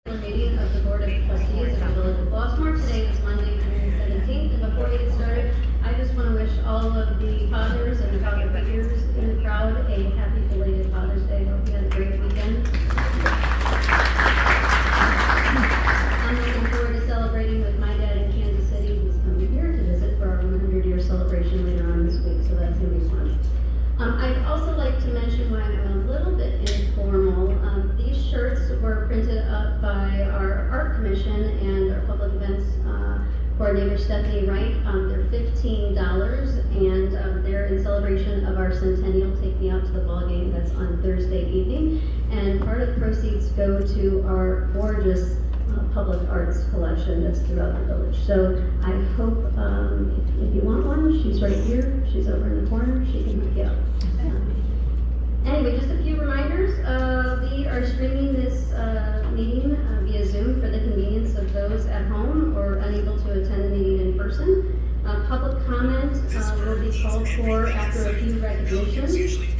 Meeting of the Board of Trustees of the Village of Flossmoor. Today is Monday, June 17th, and before we get started, I just want to wish all of the fathers and father figures in the crowd a happy belated Father's Day. Hope you had a great weekend. I'm looking forward to celebrating with my dad in Kansas City, who's coming here to visit for our 100-year celebration later on this week, so that's going to be fun. I'd also like to mention why I'm a little bit informal. These shirts were printed up by our art commission and our public events coordinator Stephanie Wright. They're $15 and they're in celebration of our centennial Take Me Out to the Ball Game that's on Thursday evening. And part of the proceeds go to our gorgeous public arts collection that's throughout the village. So I hope if you want one, she's right here. She's over in the corner. She can hook you up. Anyway, just a few reminders. We are streaming this meeting via Zoom for the convenience of those at home or unable to attend the meeting in person. Public comment will be called for after a few recognitions,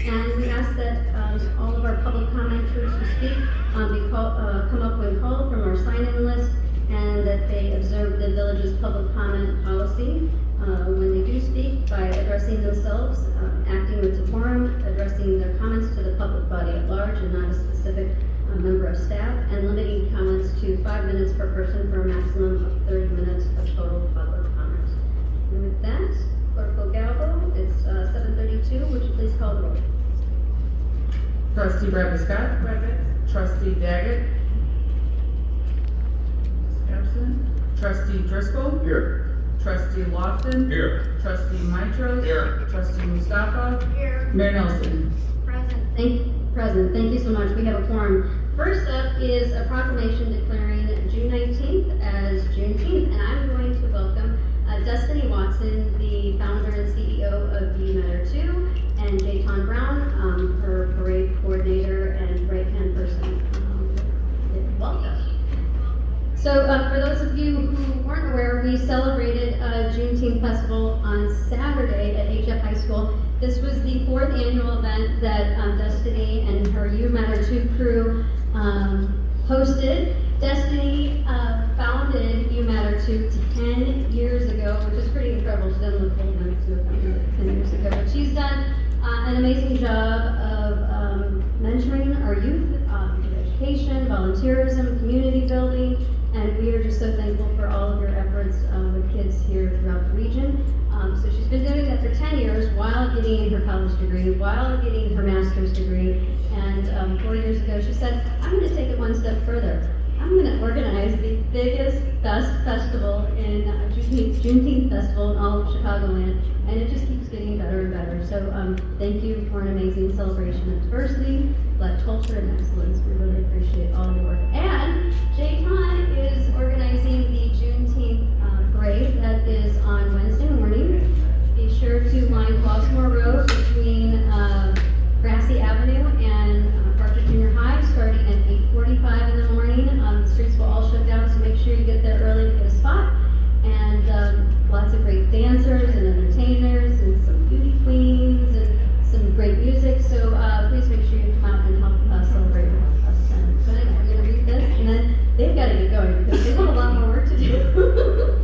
and we ask that all of our public commenters who speak come up when called from our sign-in list, and that they observe the village's public comment policy when they do speak by addressing themselves, acting with decorum, addressing their comments to the public body at large and not a specific member of staff, and limiting comments to 5 minutes per person for a maximum of 30 minutes of total public comment. And with that, Clerk Galvo, it's 7:32. Would you please call the roll? Trustee Bradley Scott. Present. Trustee Daggett. Absent. Trustee Driscoll. Here. Trustee Lofton. Here. Trustee Mitros. Here. Trustee Mustafa. Here. Mayor Nelson. Present. Thank you so much. We have a quorum. First up is a proclamation declaring June 19th as Juneteenth, and I'm going to welcome Destiny Watson, the founder and CEO of View Matter 2, and Jayton Brown, her parade coordinator and right-hand person. Welcome. So for those of you who weren't aware, we celebrated Juneteenth Festival on Saturday at HF High School. This was the 4th annual event that Destiny and her You Matter 2 crew hosted. Destiny founded You Matter 2 10 years ago, which is pretty incredible. She doesn't look old enough to have founded it 10 years ago, but she's done an amazing job of mentoring our youth through education, volunteerism, community building, and we are just so thankful for all of your efforts with kids here throughout the region. So she's been doing that for 10 years while getting her college degree, while getting her master's degree, and 4 years ago she said, I'm going to take it one step further. I'm going to organize the biggest, best festival in Juneteenth Festival in all of Chicagoland, and it just keeps getting better and better. So thank you for an amazing celebration of diversity, Black culture, and excellence. We really appreciate all your work. And Jayton is organizing the Juneteenth parade that is on Wednesday morning. Be sure to line Flossmoor Road between Grassy Avenue and Parker Junior High, starting at 8:45 in the morning. The streets will all shut down, so make sure you get there early to get a spot. And lots of great dancers and entertainers and some beauty queens and some great music. So please make sure you come out and help us celebrate with us. So anyway, I'm going to read this, and then they've got to get going because they've got a lot more work to do.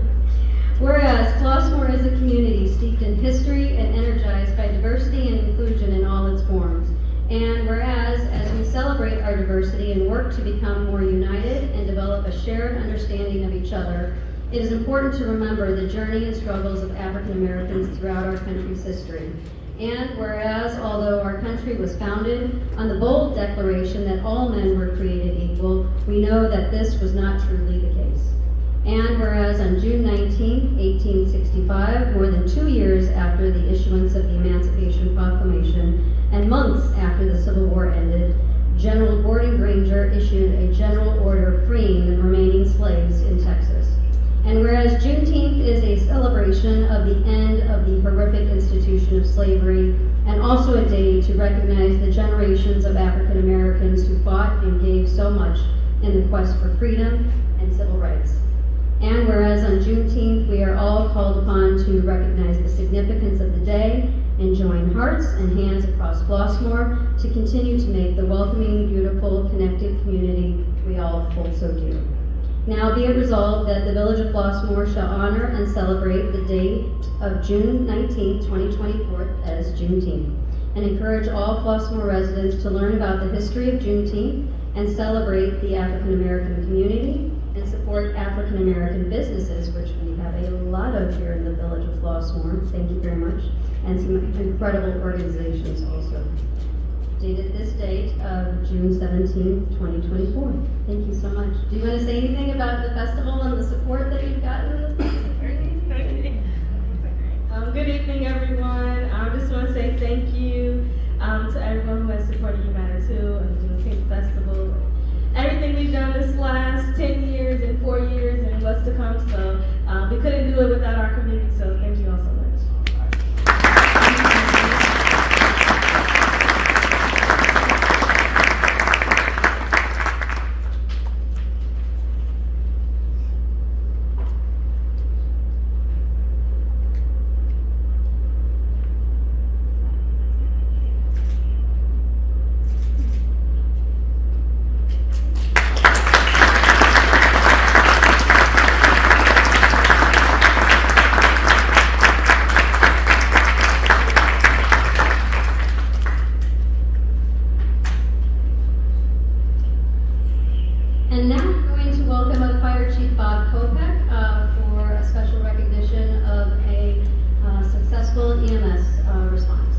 Whereas Flossmoor is a community steeped in history and energized by diversity and inclusion in all its forms. And whereas, as we celebrate our diversity and work to become more united and develop a shared understanding of each other, it is important to remember the journey and struggles of African Americans throughout our country's history. And whereas, although our country was founded on the bold declaration that all men were created equal, we know that this was not truly the case. And whereas on June 19, 1865, more than 2 years after the issuance of the Emancipation Proclamation, and months after the Civil War ended, General Gordon Granger issued a general order freeing the remaining slaves in Texas. And whereas Juneteenth is a celebration of the end of the horrific institution of slavery, and also a day to recognize the generations of African Americans who fought and gave so much in the quest for freedom and civil rights. And whereas on Juneteenth we are all called upon to recognize the significance of the day and join hearts and hands across Flossmoor to continue to make the welcoming, beautiful, connected community We all hold so dear. Now be it resolved that the Village of Flossmoor shall honor and celebrate the date of June 19, 2024 as Juneteenth, and encourage all Flossmoor residents to learn about the history of Juneteenth and celebrate the African American community and support African American businesses, which we have a lot of here in the Village of Flossmoor. Thank you very much. And some incredible organizations also. Dated this date of June 17, 2024. Thank you so much. Do you want to say anything about the festival and the support that you've gotten in the Good evening, everyone. I just want to say thank you to everyone who has supported You Matter Too and the Juneteenth Festival. Everything we've done this last 10 years and 4 years and what's to come. So we couldn't do it without our community. So thank you all so much. And now we're going to welcome up Fire Chief Bob Kopek for a special recognition of a successful EMS response.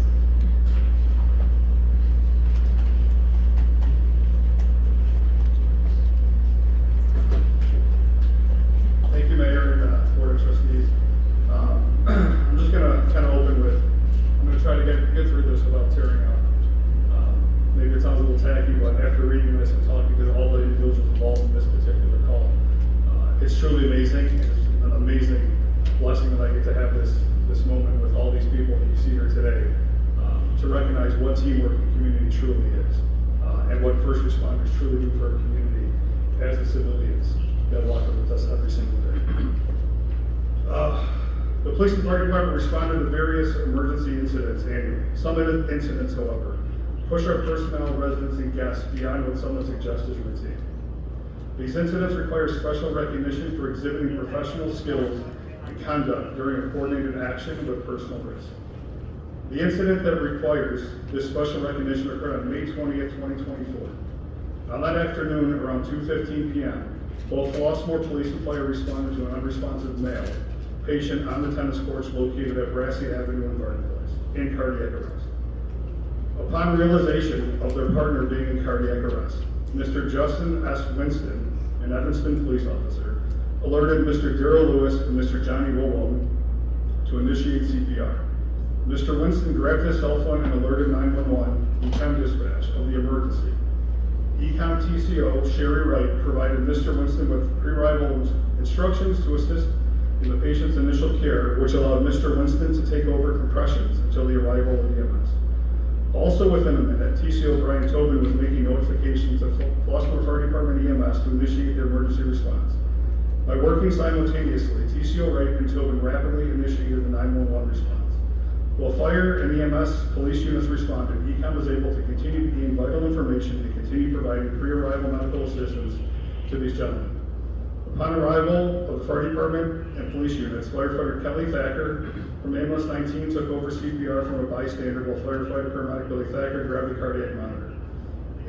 Thank you, Mayor and Board of Trustees. I'm just going to kind of open with, I'm going to try to get through this without tearing up. Maybe it sounds a little tacky, but after reading this and talking to all the individuals involved in this particular call, it's truly amazing. It's an amazing blessing that I get to have this moment with all these people that you see here today to recognize what teamwork and community truly is and what first responders truly do for our community as the civilians that walk with us every single day. The police and fire department responded to various emergency incidents annually. Some incidents, however, push our personnel, residents, and guests beyond what some would suggest is routine. These incidents require special recognition for exhibiting professional skills and conduct during a coordinated action with personal risk. The incident that requires this special recognition occurred on May 20th, 2024. On that afternoon, around 2:15 p.m., both Flossmoor police and fire responded to an unresponsive male patient on the tennis courts located at Brassey Avenue in Garden Place, in cardiac arrest. Upon realization of their partner being in cardiac arrest, Mr. Justin S. Winston, an Evanston police officer, alerted Mr. Daryl Lewis and Mr. Johnny Wilwon to initiate CPR. Mr. Winston grabbed his cell phone and alerted 911 ECOM dispatch of the emergency. ECOM TCO Sherry Wright provided Mr. Winston with pre-arrival instructions to assist in the patient's initial care, which allowed Mr. Winston to take over compressions until the arrival of EMS. Also within a minute, TCO Brian Tobin was making notifications to Flossmoor Fire Department EMS to initiate their emergency response. By working simultaneously, TCO Wright and Tobin rapidly initiated the 911 response. While fire and EMS police units responded, ECOM was able to continue to gain vital information and continue providing pre-arrival medical assistance to these gentlemen. Upon arrival of the fire department and police units, firefighter Kelly Thacker from ambulance 19 took over CPR from a bystander while firefighter paramedic Billy Thacker grabbed the cardiac monitor.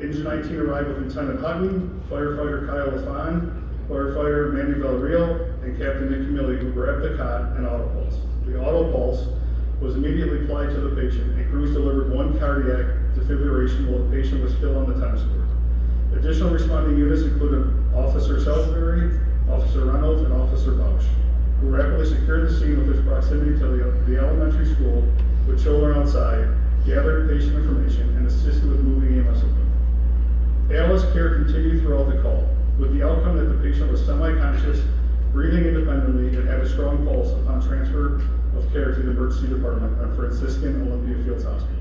Engine 19 arrived with Lieutenant Hutton, firefighter Kyle LaFon, firefighter Manny Villarreal, and Captain Nick Camilli, who grabbed the cot and auto pulse. The auto pulse was immediately applied to the patient, and crews delivered one cardiac defibrillation while the patient was still on the tennis court. Additional responding units included Officer Salisbury, Officer Reynolds, and Officer Bausch, who rapidly secured the scene with its proximity to the elementary school with children outside, gathered patient information, and assisted with moving EMS equipment. ALS care continued throughout the call, with the outcome that the patient was semi-conscious, breathing independently, and had a strong pulse upon transfer of care to the emergency department at Franciscan Olympia Fields Hospital.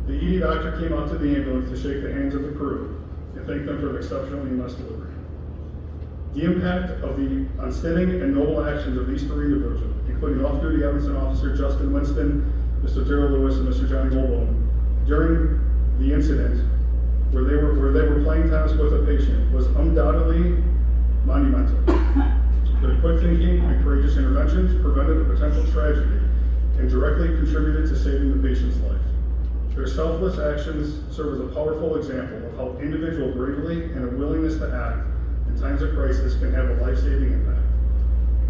The ED doctor came out to the ambulance to shake the hands of the crew and thank them for the exceptional EMS delivery. The impact of the unsteadying and noble actions of these three individuals, including off-duty Evanston officer Justin Winston, Mr. Daryl Lewis, and Mr. Johnny Wilbone, during the incident where they were playing tennis with a patient was undoubtedly monumental. Their quick thinking and courageous interventions prevented a potential tragedy and directly contributed to saving the patient's life. Their selfless actions serve as a powerful example of how individual bravery and a willingness to act in times of crisis can have a life-saving impact.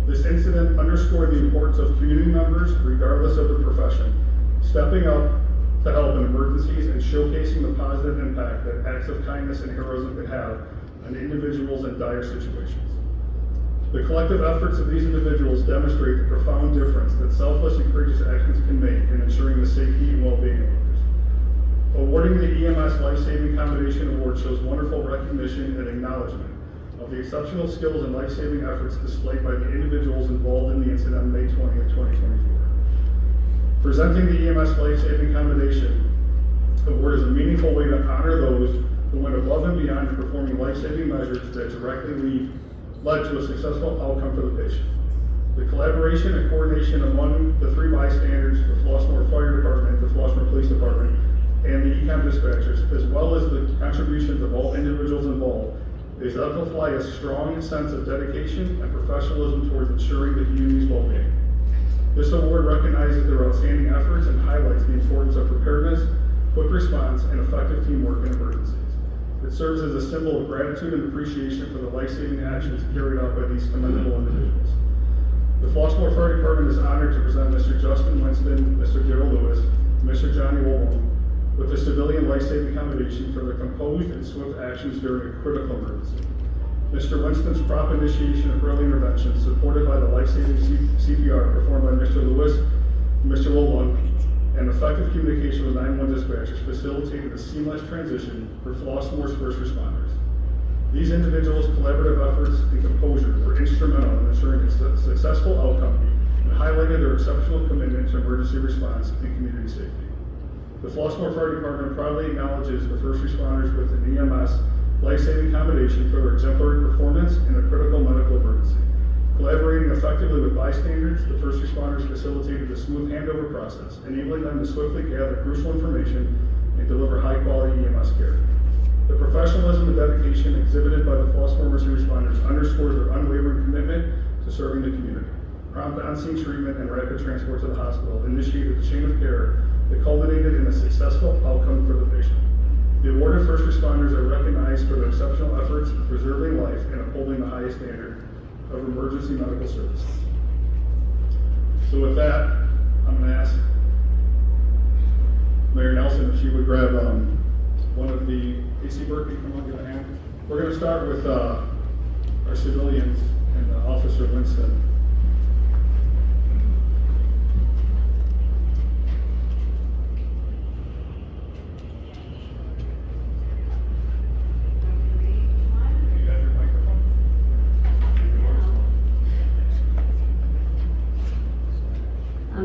This incident underscored the importance of community members, regardless of their profession, stepping up to help in emergencies and showcasing the positive impact that acts of kindness and heroism can have on individuals in dire situations. The collective efforts of these individuals demonstrate the profound difference that selfless and courageous actions can make in ensuring the safety and well-being of others. Awarding the EMS Life-Saving Commendation Award shows wonderful recognition and acknowledgement of the exceptional skills and life-saving efforts displayed by the individuals involved in the incident on May 20th, 2024. Presenting the EMS Life-Saving Commendation Award is a meaningful way to honor those who went above and beyond in performing life-saving measures that directly led to a successful outcome for the patient. The collaboration and coordination among the three bystanders, the Flossmoor Fire Department, the Flossmoor Police Department, and the ECOM dispatchers, as well as the contributions of all individuals involved, exemplify a strong sense of dedication and professionalism towards ensuring the community's well-being. This award recognizes their outstanding efforts and highlights the importance of preparedness, quick response, and effective teamwork in emergencies. It serves as a symbol of gratitude and appreciation for the life-saving actions carried out by these commendable individuals. The Flossmoor Fire Department is honored to present Mr. Justin Winston, Mr. Darrell Lewis, and Mr. Johnny Woolman with the Civilian Life-Saving Commendation for their composed and swift actions during a critical emergency. Mr. Winston's prompt initiation of early intervention, supported by the life-saving CPR performed by Mr. Lewis and Mr. Woolman, and effective communication with 911 dispatchers facilitated a seamless transition for Flossmoor's first responders. These individuals' collaborative efforts and composure were instrumental in ensuring a successful outcome and highlighted their exceptional commitment to emergency response and community safety. The Flossmoor Fire Department proudly acknowledges the first responders with an EMS Life-Saving Commendation for their exemplary performance in a critical medical emergency. Collaborating effectively with bystanders, the first responders facilitated a smooth handover process, enabling them to swiftly gather crucial information and deliver high-quality EMS care. The professionalism and dedication exhibited by the Flossmoor emergency responders underscores their unwavering commitment to serving the community. Prompt on-scene treatment and rapid transport to the hospital initiated the chain of care that culminated in a successful outcome for the patient. The awarded first responders are recognized for their exceptional efforts in preserving life and upholding the highest standard of emergency medical services. So with that, I'm going to ask Mayor Nelson if she would grab one of the AC Berkey, come on, give a hand. We're going to start with our civilians and Officer Winston.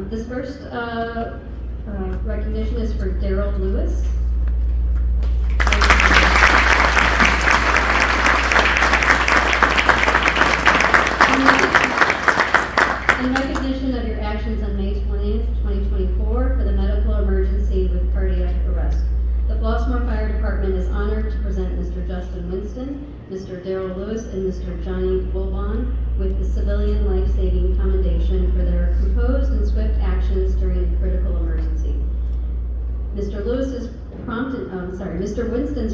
This first recognition is for Darrell Lewis. In recognition of your actions on May 20th, 2024 for the medical emergency with cardiac arrest, the Flossmoor Fire Department is honored to present Mr. Justin Winston, Mr. Darrell Lewis, and Mr. Johnny Woolman with the Civilian Life-Saving Commendation for their composed and swift actions during a critical emergency. Mr. Winston's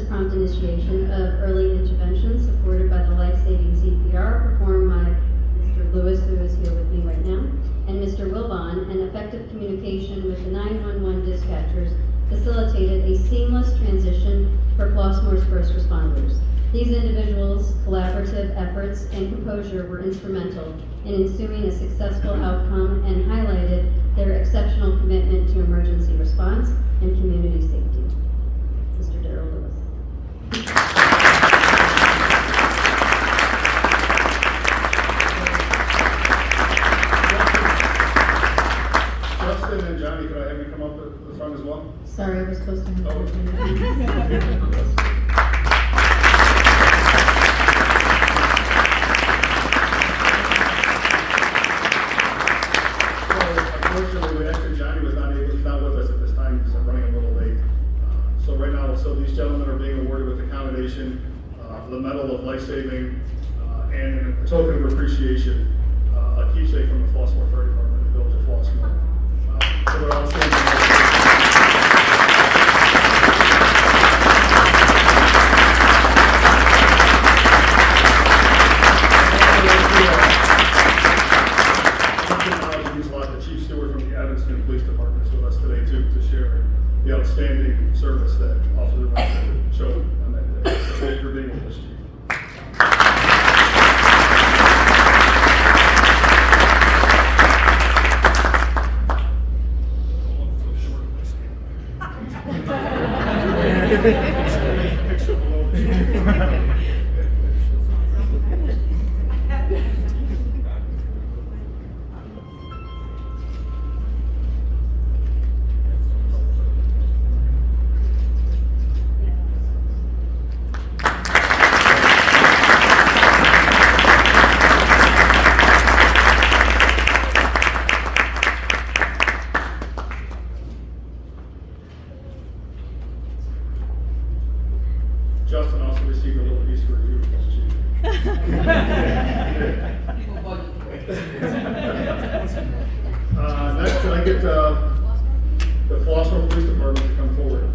prompt initiation of early intervention, supported by the life-saving CPR performed by Mr. Lewis, who is here with me right now, and Mr. Wilbon, and effective communication with the 911 dispatchers facilitated a seamless transition for Flossmoor's first responders. These individuals' collaborative efforts and composure were instrumental in ensuing a successful outcome and highlighted their exceptional commitment to emergency response and community safety. Mr. Darrell Lewis. Justin and Johnny, could I have you come up to the front as well? Sorry, we're supposed to have. Unfortunately, Johnny was not with us at this time because I'm running a little late. So right now, these gentlemen are being awarded a token of appreciation, a keepsake from the Flossmoor Fire Department in the village of Flossmoor. So they're all standing the Chief Stewart from the Evanston Police Department is with us today too to share the outstanding service that Officer Winston showed on that day. So thank you for being with us, Chief. Picture below. Justin also received a little piece for you, Chief. Next, can I get the Flossmoor Police Department to come forward?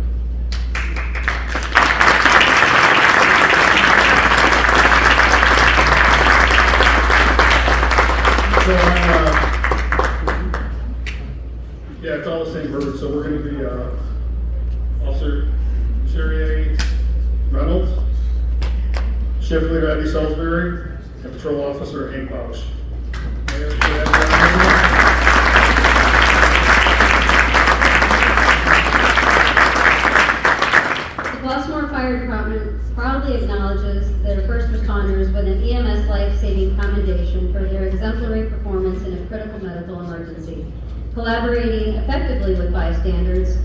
So, yeah, it's all the same verbiage. So we're going to be Officer Cherrier Reynolds, Shift Leader Abby Salisbury, and Patrol Officer Hank Pausch. Mayor, can I have The Flossmoor Fire Department proudly acknowledges their first responders with an EMS life-saving commendation for their exemplary performance in a critical medical emergency. Collaborating effectively with bystanders,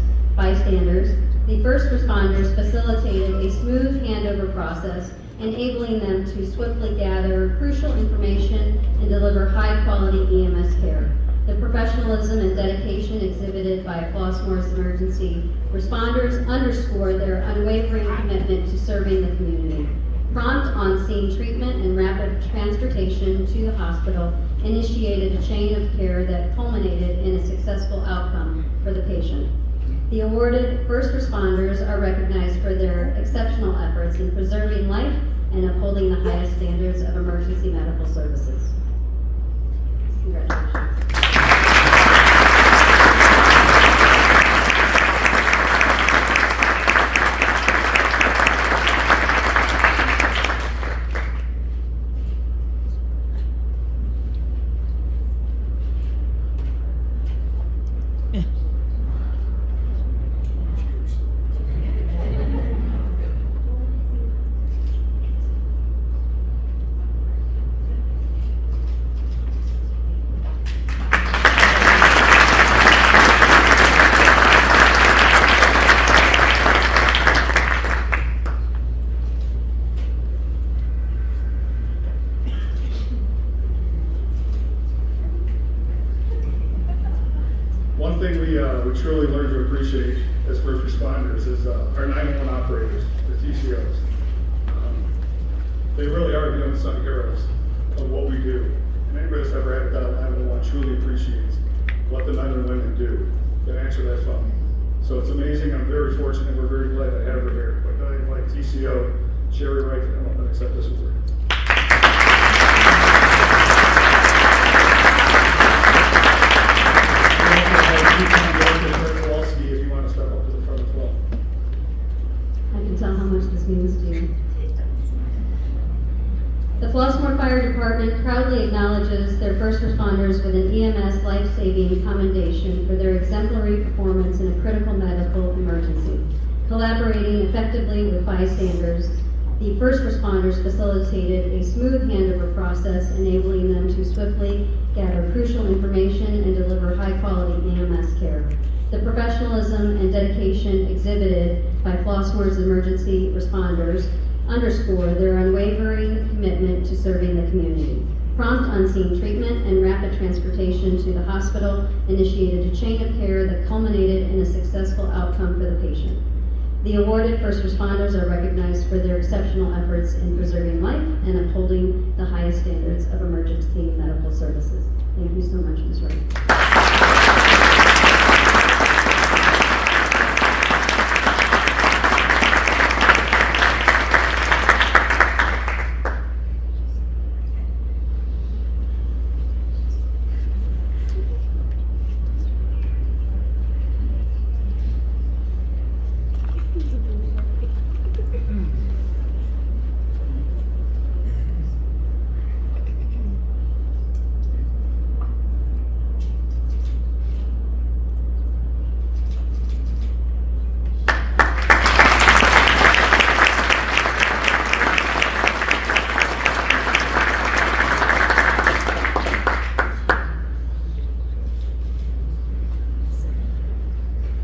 the first responders facilitated a smooth handover process, enabling them to swiftly gather crucial information and deliver high-quality EMS care. The professionalism and dedication exhibited by Flossmoor's emergency responders underscore their unwavering commitment to serving the community. Prompt on-scene treatment and rapid transportation to the hospital initiated a chain of care that culminated in a successful outcome for the patient. The awarded first responders are recognized for their exceptional efforts in preserving life and upholding the highest standards of emergency medical services. Congratulations. One thing we truly learned to appreciate as first responders is our 911 operators, the TCOs. They really are the unsung heroes of what we do. And anybody that's ever had to dial 911 truly appreciates what the men and women do that answer that phone. So it's amazing. I'm very fortunate. We're very glad to have her here. But I invite TCO Sherry Wright to come up and accept this award. If you want to step up to the front as well. I can tell how much this means to you. The Flossmoor Fire Department proudly acknowledges their first responders with an EMS life-saving commendation for their exemplary performance in a critical medical emergency. Collaborating effectively with bystanders, the first responders facilitated a smooth handover process, enabling them to swiftly gather crucial information and deliver high-quality EMS care. The professionalism and dedication exhibited by Flossmoor's emergency responders underscore their unwavering commitment to serving the community. Prompt on-scene treatment and rapid transportation to the hospital initiated a chain of care that culminated in a successful outcome for the patient. The awarded first responders are recognized for their exceptional efforts in preserving life and upholding the highest standards of emergency medical services. Thank you so much, Ms. Wright.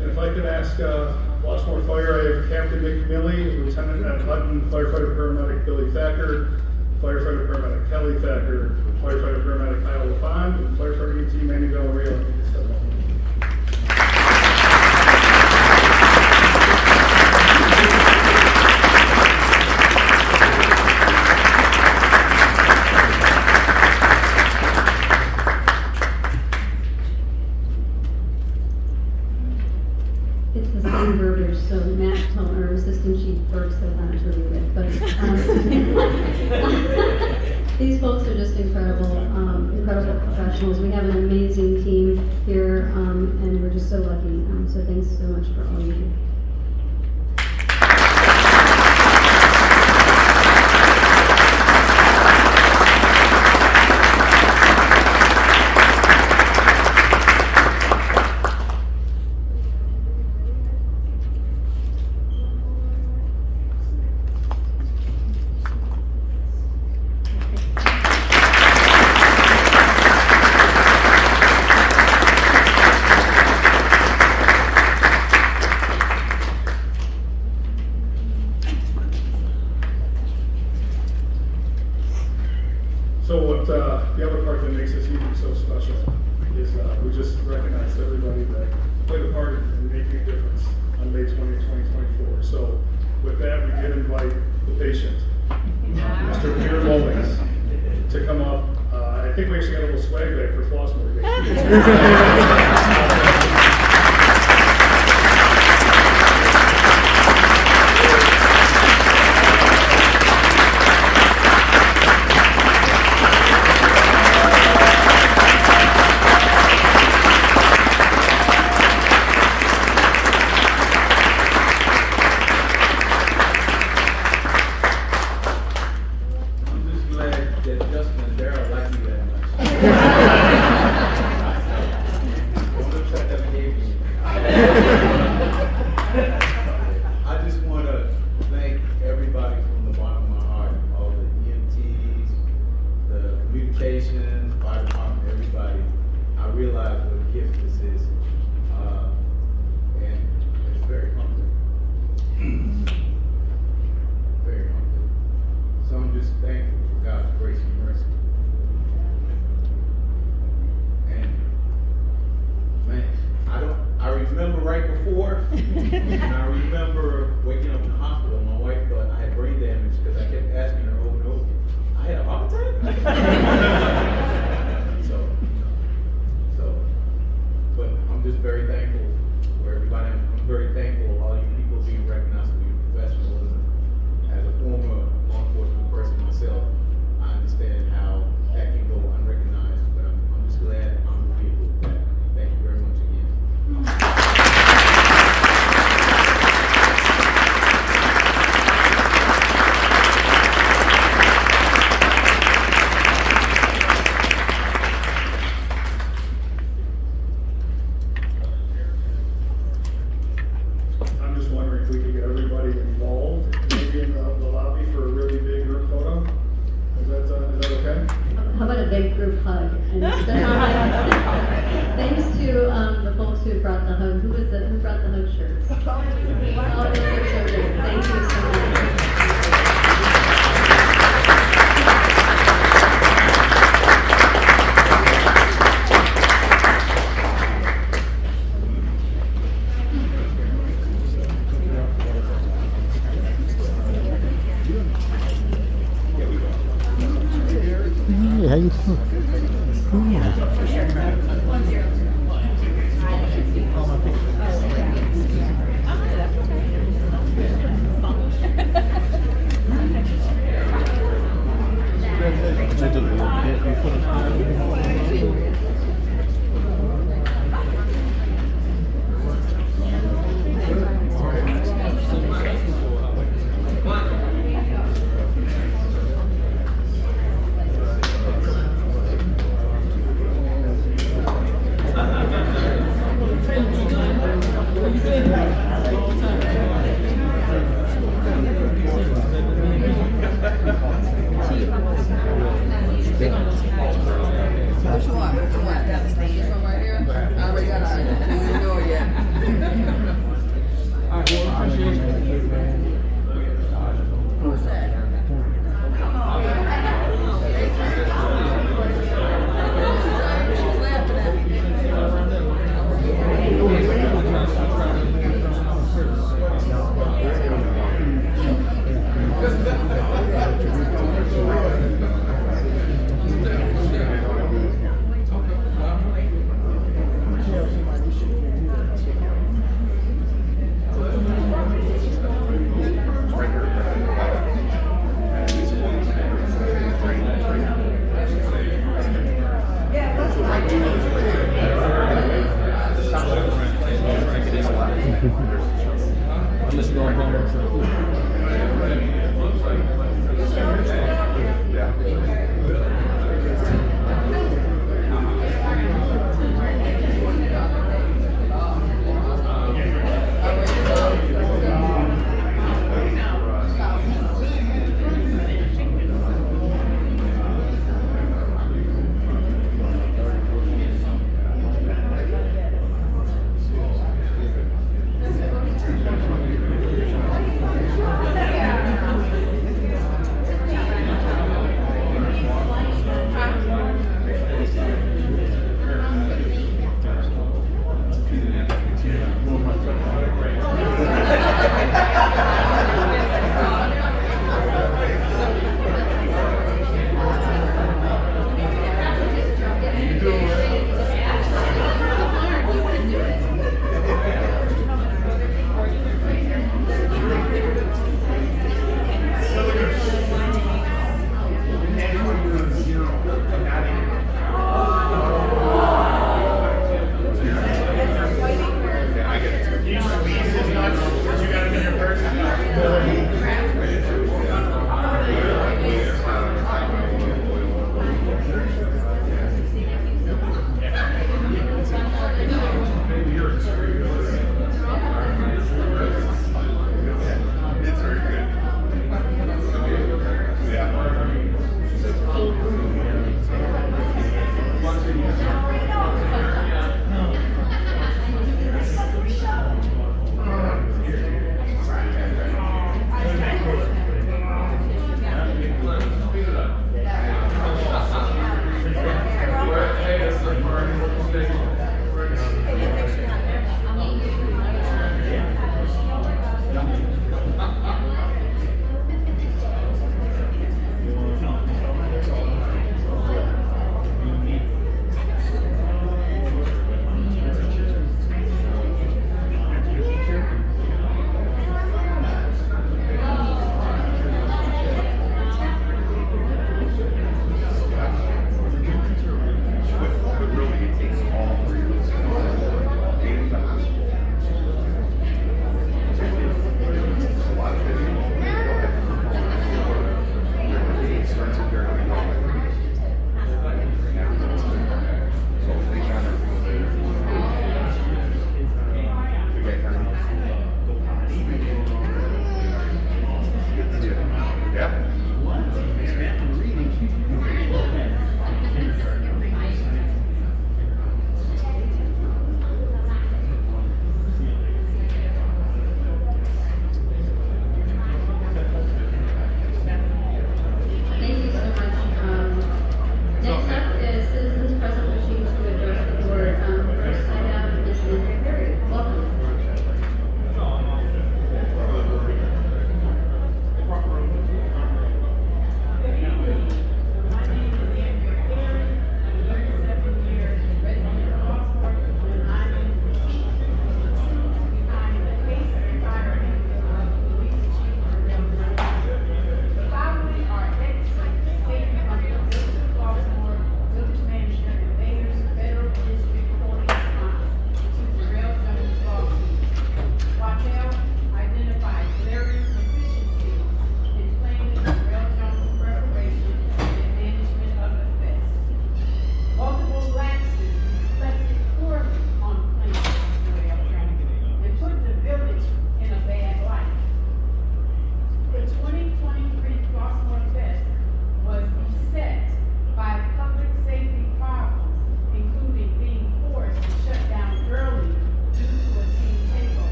And if I could ask Flossmoor Fire, I have Captain Nick Milley, Lieutenant at Hutton, Firefighter Paramedic Billy Thacker, Firefighter Paramedic Kelly Thacker, Firefighter Paramedic Kyle LaFond, and Firefighter ET Manny Del Rio. It's the same verbiage, so Matt told our Assistant Chief Burke said that to read it, but these folks are just incredible, incredible professionals. We have an amazing team here, and we're just so lucky. So thanks so much for all you do. So what the other part that makes this evening so special is we just recognize everybody that played a part in making a difference on May 20th, 2024. So with that, we did invite the patient, Mr. Peter Mullings, to come up. I think we actually got a little swag bag for Flossmoor. I just want to thank everybody from the bottom of my heart, all the EMTs, the communications, fire department, everybody. I realize what a gift this is, and it's very humbling. Very humbling. So I'm just thankful for God's grace and mercy. And man, I remember right before, and I remember waking up in the hospital. My wife thought I had brain damage because I kept asking her over and over, I had a heart attack? But I'm just very thankful for everybody. I'm very thankful for all you people being recognized for your professionalism. As a former law enforcement person myself, I understand how that can go unrecognized, but I'm just glad I'm here with that. Thank you very much again. I'm just wondering if we could get everybody involved, maybe in the lobby for a really big group photo. Is that okay? How about a big group hug? And thanks to the folks who brought the hug. Who brought the hug shirts? Oh, those are so good. Thank you so much. Hey, how you doing? Yeah. Which one? This one right here? I already got it. I didn't know it yet. Who's that? She's laughing at me.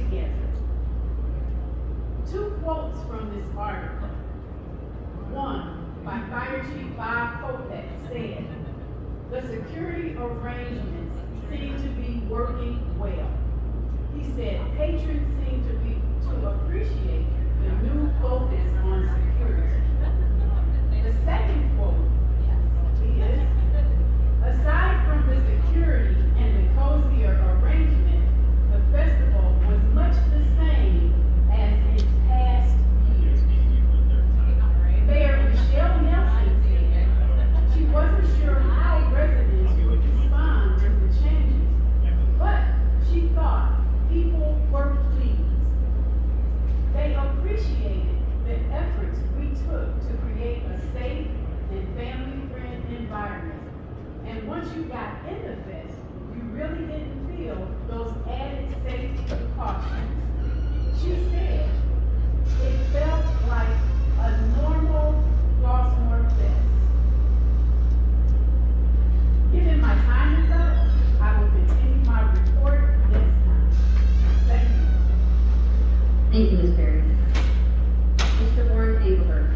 together. Two quotes from this article. One, by Fire Chief Bob Kopek, said, "The security arrangements seem to be working well." He said, "Patrons seem to appreciate the new focus on security." The second quote is, "Aside from the security and the cozier arrangement, the festival was much the same as in past years." Mayor Michelle Nelson said she wasn't sure how residents would respond to the changes, but she thought people were pleased. They appreciated the efforts we took to create a safe and family-friendly environment. And once you got in the fest, you really didn't feel those added safety precautions. She said it felt like a normal Flossmoor fest. Given my time is up, I will continue my report next time. Thank you. Thank you, Ms. Perry. Mr. Warren Engelberg.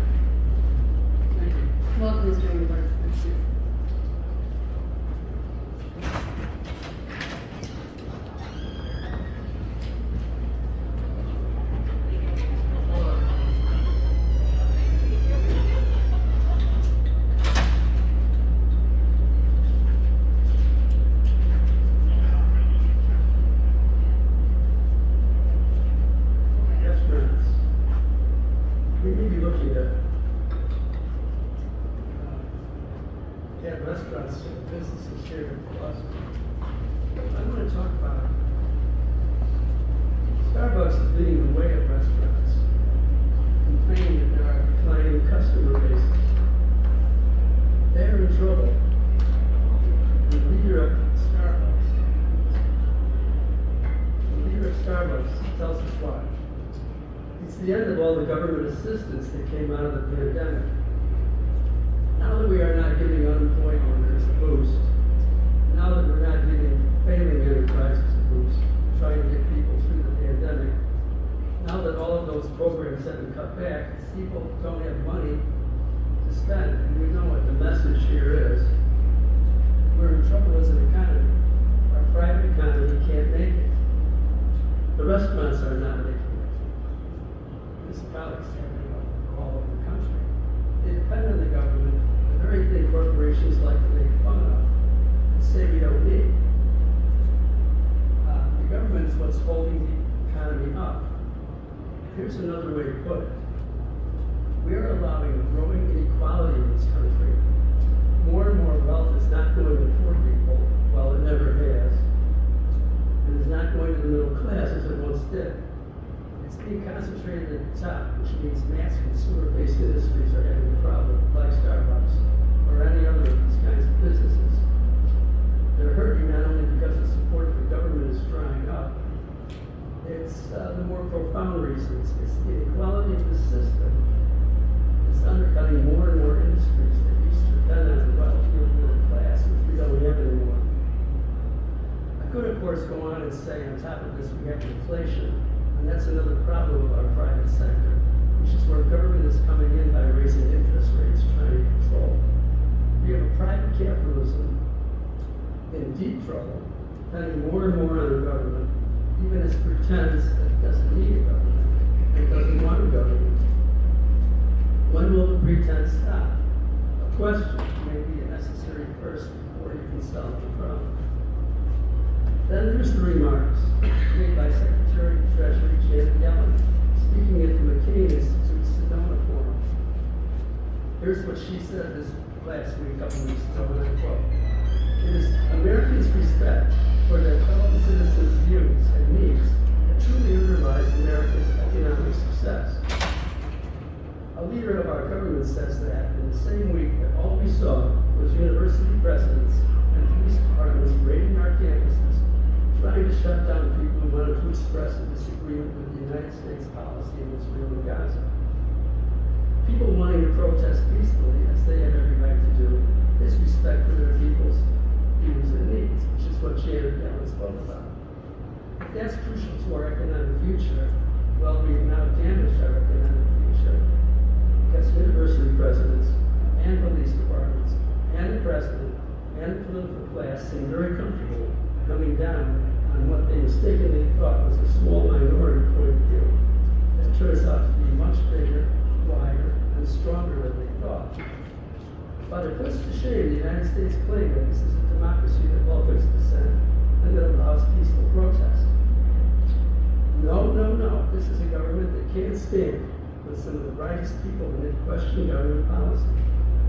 Thank you. Welcome, Mr. Engelberg. Thank you. Restaurants. We may be looking at restaurants and businesses here in Flossmoor. I want to talk about Starbucks is leading the way at restaurants, complaining that there are declining customer bases. They're in trouble. The leader of Starbucks tells us why. It's the end of all the government assistance that came out of the pandemic. Now that we are not giving unemployment workers a boost, now that we're not giving failing enterprises a boost, trying to get people through the pandemic, now that all of those programs have been cut back, people don't have money to spend. And we know what the message here is. We're in trouble as an economy. Our private economy can't make it. The restaurants are not making it. Municipalities are all over the country. They depend on the government, the very thing corporations like to make fun of and say we don't need. The government is what's holding the economy up. Here's another way to put it. We are allowing a growing inequality in this country. More and more wealth is not going to poor people, well, it never has. It is not going to the middle class as it once did. It's being concentrated at the top, which means mass consumer-based industries are having a problem, like Starbucks or any other of these kinds of businesses. They're hurting not only because the support of the government is drying up, it's the more profound reasons. It's the inequality of the system. It's undercutting more and more industries that used to depend on the wealthy of the middle class, which we don't have anymore. I could, of course, go on and say on top of this we have inflation. And that's another problem of our private sector, which is where government is coming in by raising interest rates, trying to control. We have a private capitalism in deep trouble, depending more and more on the government, even as it pretends that it doesn't need a government, it doesn't want a government. When will the pretense stop? A question may be a necessary first before you can solve the problem. Then there's the remarks made by Secretary of Treasury Janet Yellen, speaking at the McCain Institute's Sedona Forum. Here's what she said this last week, a couple weeks ago, and I quote, "It is Americans' respect for their fellow citizens' views and needs that truly underlies America's economic success." A leader of our government says that in the same week that all we saw was university presidents and police departments raiding our campuses, trying to shut down people who wanted to express a disagreement with the United States policy in Israel and Gaza. People wanting to protest peacefully, as they have every right to do, is respect for their people's views and needs, which is what Janet Yellen spoke about. if that's crucial to our economic future, well, we've now damaged our economic future. Because university presidents and police departments and the president and the political class seem very comfortable coming down on what they mistakenly thought was a small minority point of view. That turns out to be much bigger, wider, and stronger than they thought. But it puts to shame the United States claim that this is a democracy that welcomes dissent and that allows peaceful protest. No, no, no. This is a government that can't stand with some of the brightest people when they question government policy.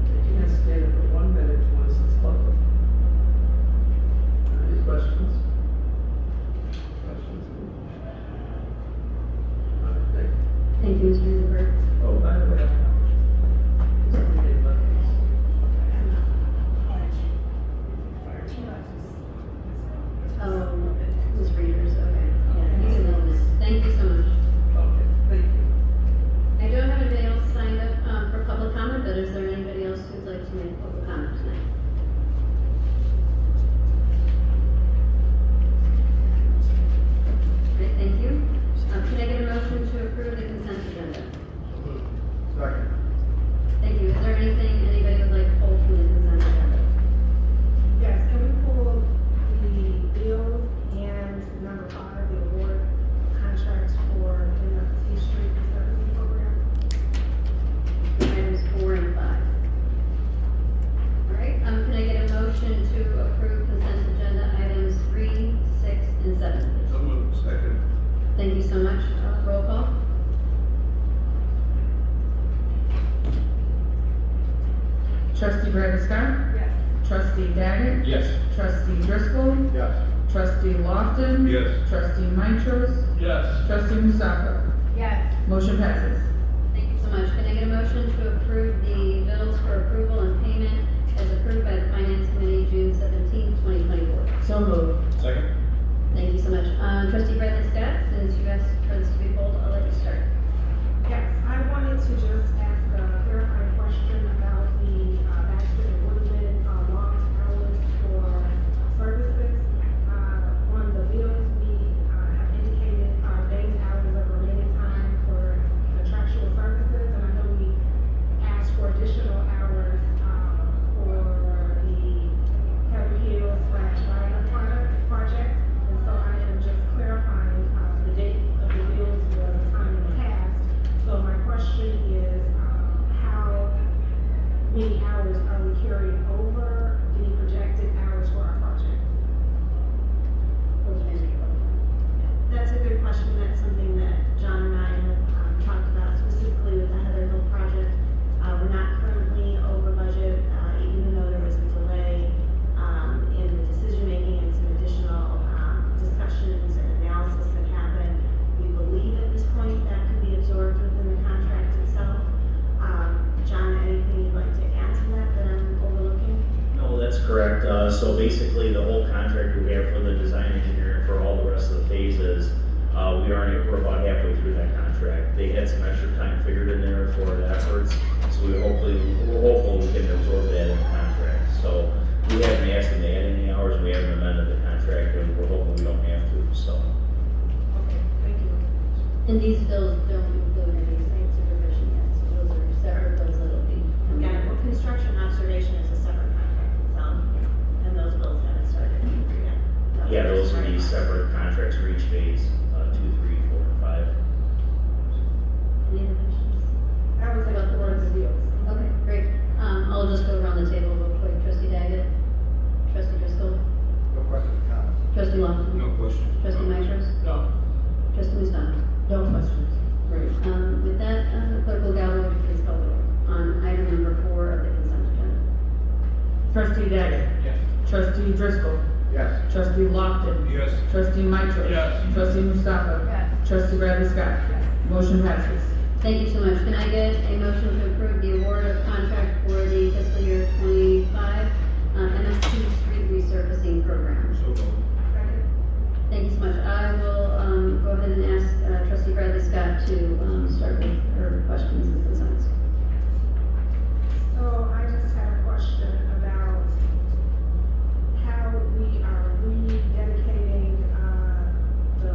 They can't stand it for 1 minute once it's public. Any questions? Questions? All right, thank you. Thank you, Mr. Hindenburg. Oh, by the way, somebody left these. Oh, Ms. Readers, okay. Yeah, you can know this. Thank you so much. Okay, thank you. I don't have anybody else signed up for public comment, but is there anybody else who'd like to make public comment tonight? Great, thank you. Can I get a motion to approve the consent agenda? Second. Thank you. Is there anything anybody would like to pull from the consent agenda? Yes, can we pull the bills and number 5, the award contracts for the Street Resurfacing Program? Items 4 and 5. All right, can I get a motion to approve consent agenda items 3, 6, and 7? So moved. Second. Thank you so much. Roll call. Trustee Brenda Scott? Yes. Trustee Daggett? Yes. Trustee Driscoll? Yes. Trustee Lofton? Yes. Trustee Mitros? Yes. Trustee Mustafa? Yes. Motion passes. Thank you so much. Can I get a motion to approve the bills for approval and payment as approved by the Finance Committee June 17, 2024? So moved. Second. Thank you so much. Trustee Bradley Scott, since you asked for this to be pulled, I'll let you start. Yes, I wanted to just ask a clarifying question about the Baxter and Woodland long hours for services. On the bills, we have indicated base hours of remaining time for contractual services, and I know we asked for additional hours for the Heather Hill / Violet project. And so I am just clarifying the date of the bills was a time in the past. So my question is, how many hours are we carrying over the projected hours for our project? That's a good question. That's something that John and I have talked about specifically with the Heather Hill project. We're not currently over budget, even though there was a delay in the decision making and some additional discussions and analysis that happened. We believe at this point that could be absorbed within the contract itself. John, anything you'd like to add to that I'm overlooking? No, that's correct. So basically, the whole contract we have for the design engineering for all the rest of the phases, we're about halfway through that contract. They had some extra time figured in there for the efforts, so we're hopeful we can absorb that in the contract. So we haven't asked them to add any hours, we haven't amended the contract, and we're hoping we don't have to, so. Okay, thank you. And these bills don't include any site supervision yet, so those are separate bills that'll be. Yeah, well, construction observation is a separate contract itself, and those bills haven't started yet. Yeah, those will be separate contracts for each phase, 2, 3, 4, and 5. Any other questions? That was about the word of the bills. Okay, great. I'll just go around the table real quick. Trustee Daggett? Trustee Driscoll? No questions, comments? Trustee Lofton? No questions. Trustee Mitros? No. Trustee Mustafa? No questions. Great. With that, Clerk Gallo, would you please call the roll on item number 4 of the consent agenda? Trustee Daggett? Yes. Trustee Driscoll? Yes. Trustee Lofton? Yes. Trustee Mitros? Yes. Trustee Mustafa? Yes. Trustee Bradley Scott? Yes. Motion passes. Thank you so much. Can I get a motion to approve the award of contract for the fiscal year 25 MS2 Street Resurfacing Program? So moved. Second. Thank you so much. I will go ahead and ask Trustee Bradley Scott to start with her questions and concerns. So I just had a question about how we are rededicating the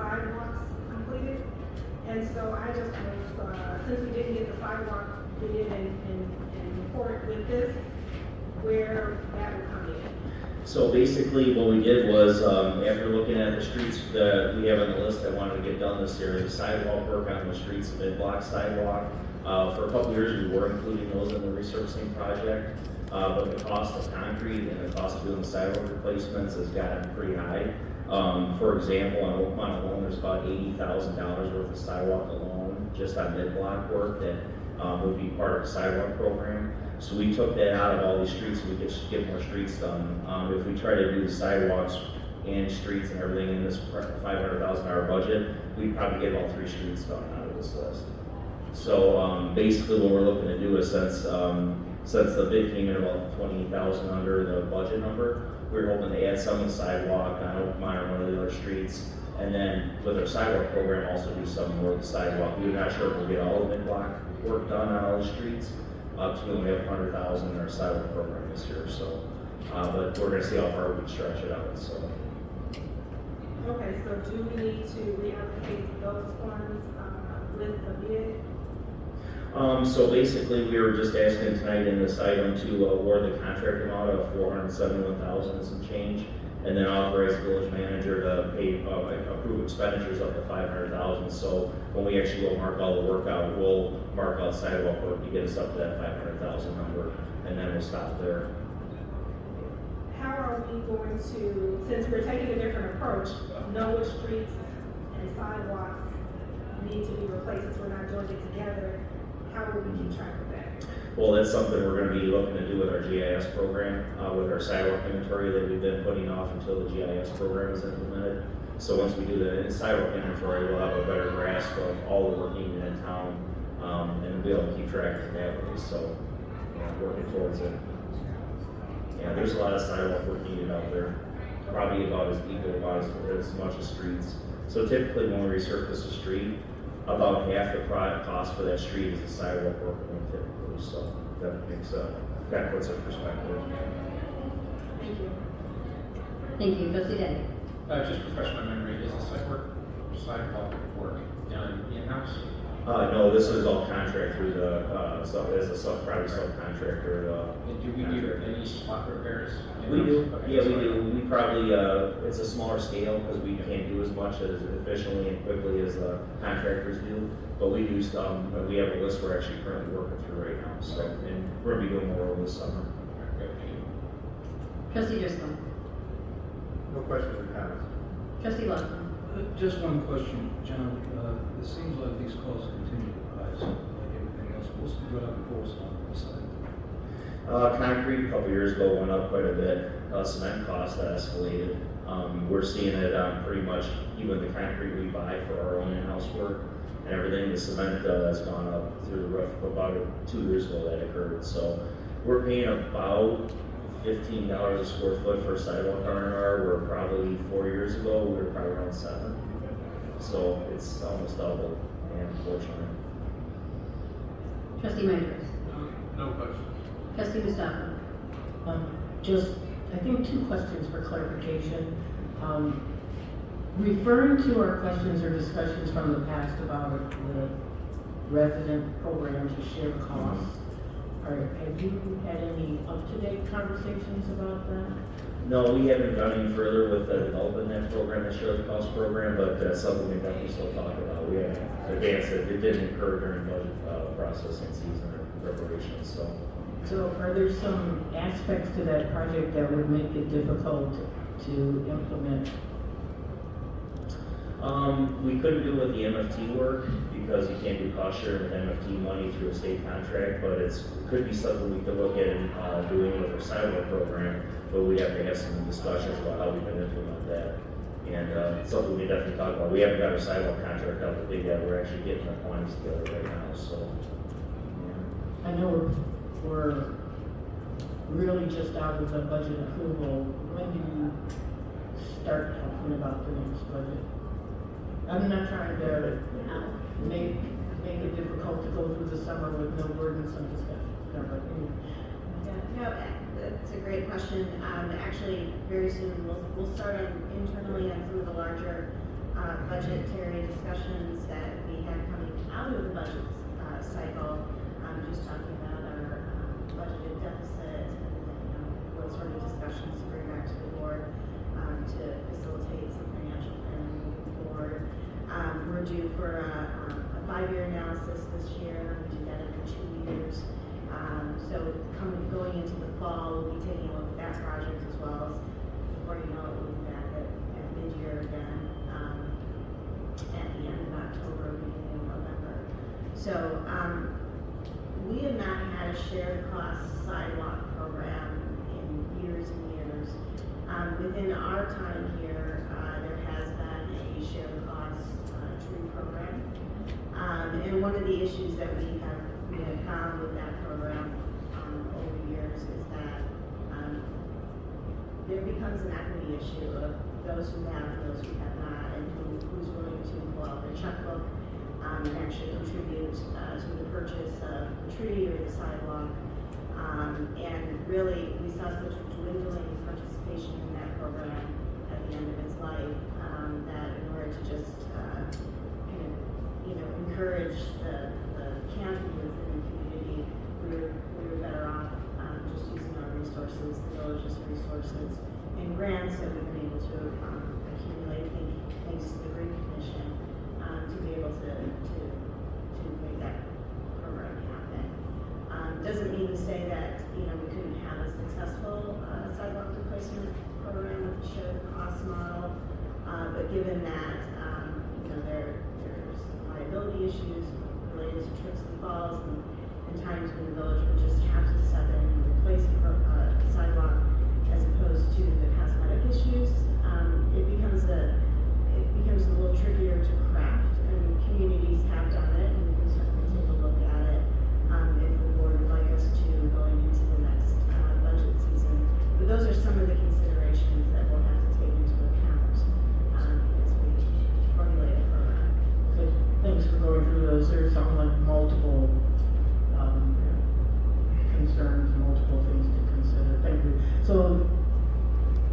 sidewalks completed. And so I just was, since we didn't get the sidewalk bid and report with this, where that would come in. So basically, what we did was, after looking at the streets that we have on the list that wanted to get done this year, the sidewalk work on the streets, the mid-block sidewalk. For a couple years, we were including those in the resurfacing project, but the cost of concrete and the cost of doing the sidewalk replacements has gotten pretty high. For example, on Oakmont alone, there's about $80,000 worth of sidewalk alone, just on mid-block work that would be part of the sidewalk program. So we took that out of all these streets so we could get more streets done. If we try to do the sidewalks and streets and everything in this $500,000 budget, we'd probably get all 3 streets done out of this list. So basically what we're looking to do is since the bid came in about $20,000 under the budget number, we're hoping to add some of the sidewalk on Oakmont or one of the other streets. And then with our sidewalk program, also do some more of the sidewalk. We're not sure if we'll get all of the mid-block work done on all the streets. So we only have $100,000 in our sidewalk program this year, so, but we're gonna see how far we can stretch it out, so. Okay, so do we need to reallocate those funds, with the bid? So basically, we were just asking tonight in this item to award the contract amount of $471,000 and some change, and then authorize the village manager to pay, approve expenditures up to $500,000. So when we actually go mark all the work out, we'll mark out sidewalk work to get us up to that $500,000 number, and then we'll stop there. How are we going to, since we're taking a different approach, know which streets and sidewalks need to be replaced since we're not doing it together? How will we keep track of that? Well, that's something we're gonna be looking to do with our GIS program, with our sidewalk inventory that we've been putting off until the GIS program is implemented. So once we do the sidewalk inventory, we'll have a better grasp of all the work needed in town, and be able to keep track of that way, so, working towards it. Yeah, there's a lot of sidewalk work needed out there, probably about as much as streets. So typically when we resurface a street, about half the product cost for that street is the sidewalk work typically, so that makes that puts it in perspective. Thank you. Thank you, trustee Day. Just refresh my memory, is the sidewalk work done in-house? No, this is all contract through the, as a private subcontractor. And do we do any spot repairs? We do, Okay, yeah, so we do. We probably, it's a smaller scale because we can't do as much as efficiently and quickly as contractors do. But we do some, we have a list we're actually currently working through right now, so, and we're gonna be doing more over this summer. Trustee Driscoll. No questions or comments? Trustee Lawson. Just one question, John. It seems like these costs continue to rise, like everything else. What's the driving force on this side? Concrete a couple years ago went up quite a bit. Cement costs escalated. We're seeing it on pretty much even the concrete we buy for our own in-house work and everything. The cement has gone up through the roof. About 2 years ago that occurred. So we're paying about $15 a square foot for sidewalk R&R. We're probably 4 years ago, we were probably around 7. So it's almost doubled, unfortunately. Trustee Meinders. No questions. Trustee Mustafa. Just, I think 2 questions for clarification. Referring to our questions or discussions from the past about the resident program to share costs, have you had any up-to-date conversations about that? No, we haven't gone any further with the development of that program, the shared cost program, but that's something we definitely still talk about. We haven't advanced it. It didn't occur during budget processing season or preparation, so. So are there some aspects to that project that would make it difficult to implement? We couldn't do it with the MFT work because you can't do cost share with MFT money through a state contract, but it could be something we could look at doing with our sidewalk program, but we'd have to have some discussions about how we can implement that. And something we definitely talk about. We haven't got our sidewalk contract out the big yet. We're actually getting the plans together right now, so. Yeah. I know we're really just out of the budget approval. When do you start talking about the next budget? I'm not trying to make it difficult to go through the summer with no burdensome discussions. No, but anyway. Yeah, no, that's a great question. Actually, very soon we'll start internally on some of the larger budgetary discussions that we have coming out of the budget cycle. Just talking about our budgeted deficit and what sort of discussions to bring back to the board to facilitate some financial planning moving forward. We're due for a 5-year analysis this year. We do that every 2 years. So going into the fall, we'll be taking a look at that project as well as, before you know it, we'll be back at mid-year again, at the end of October, beginning of November. So, we have not had a shared cost sidewalk program in years and years. Within our time here, there has been a shared cost tree program. And one of the issues that we have found with that program over the years is that there becomes an equity issue of those who have and those who have not, and who's willing to pull out their checkbook and actually contribute to the purchase of the tree or the sidewalk. And really, we saw such a dwindling participation in that program at the end of its life that in order to just encourage the canopy within the community, we were better off just using our resources, the village's resources, and grants that we've been able to accumulate, thanks to the Green Commission, to be able to make that program happen. Doesn't mean to say that we couldn't have a successful sidewalk replacement program with the shared cost model, but given that there's liability issues related to trips and falls, and times when the village would just have to step in and replace a sidewalk as opposed to the cosmetic issues, it becomes a little trickier to craft. And communities have done it, and we can certainly take a look at it if the board would like us to going into the next budget season. But those are some of the considerations that we'll have to take into account as we formulate a program. Good. Thanks for going through those. There's some like multiple concerns, multiple things to consider. Thank you. So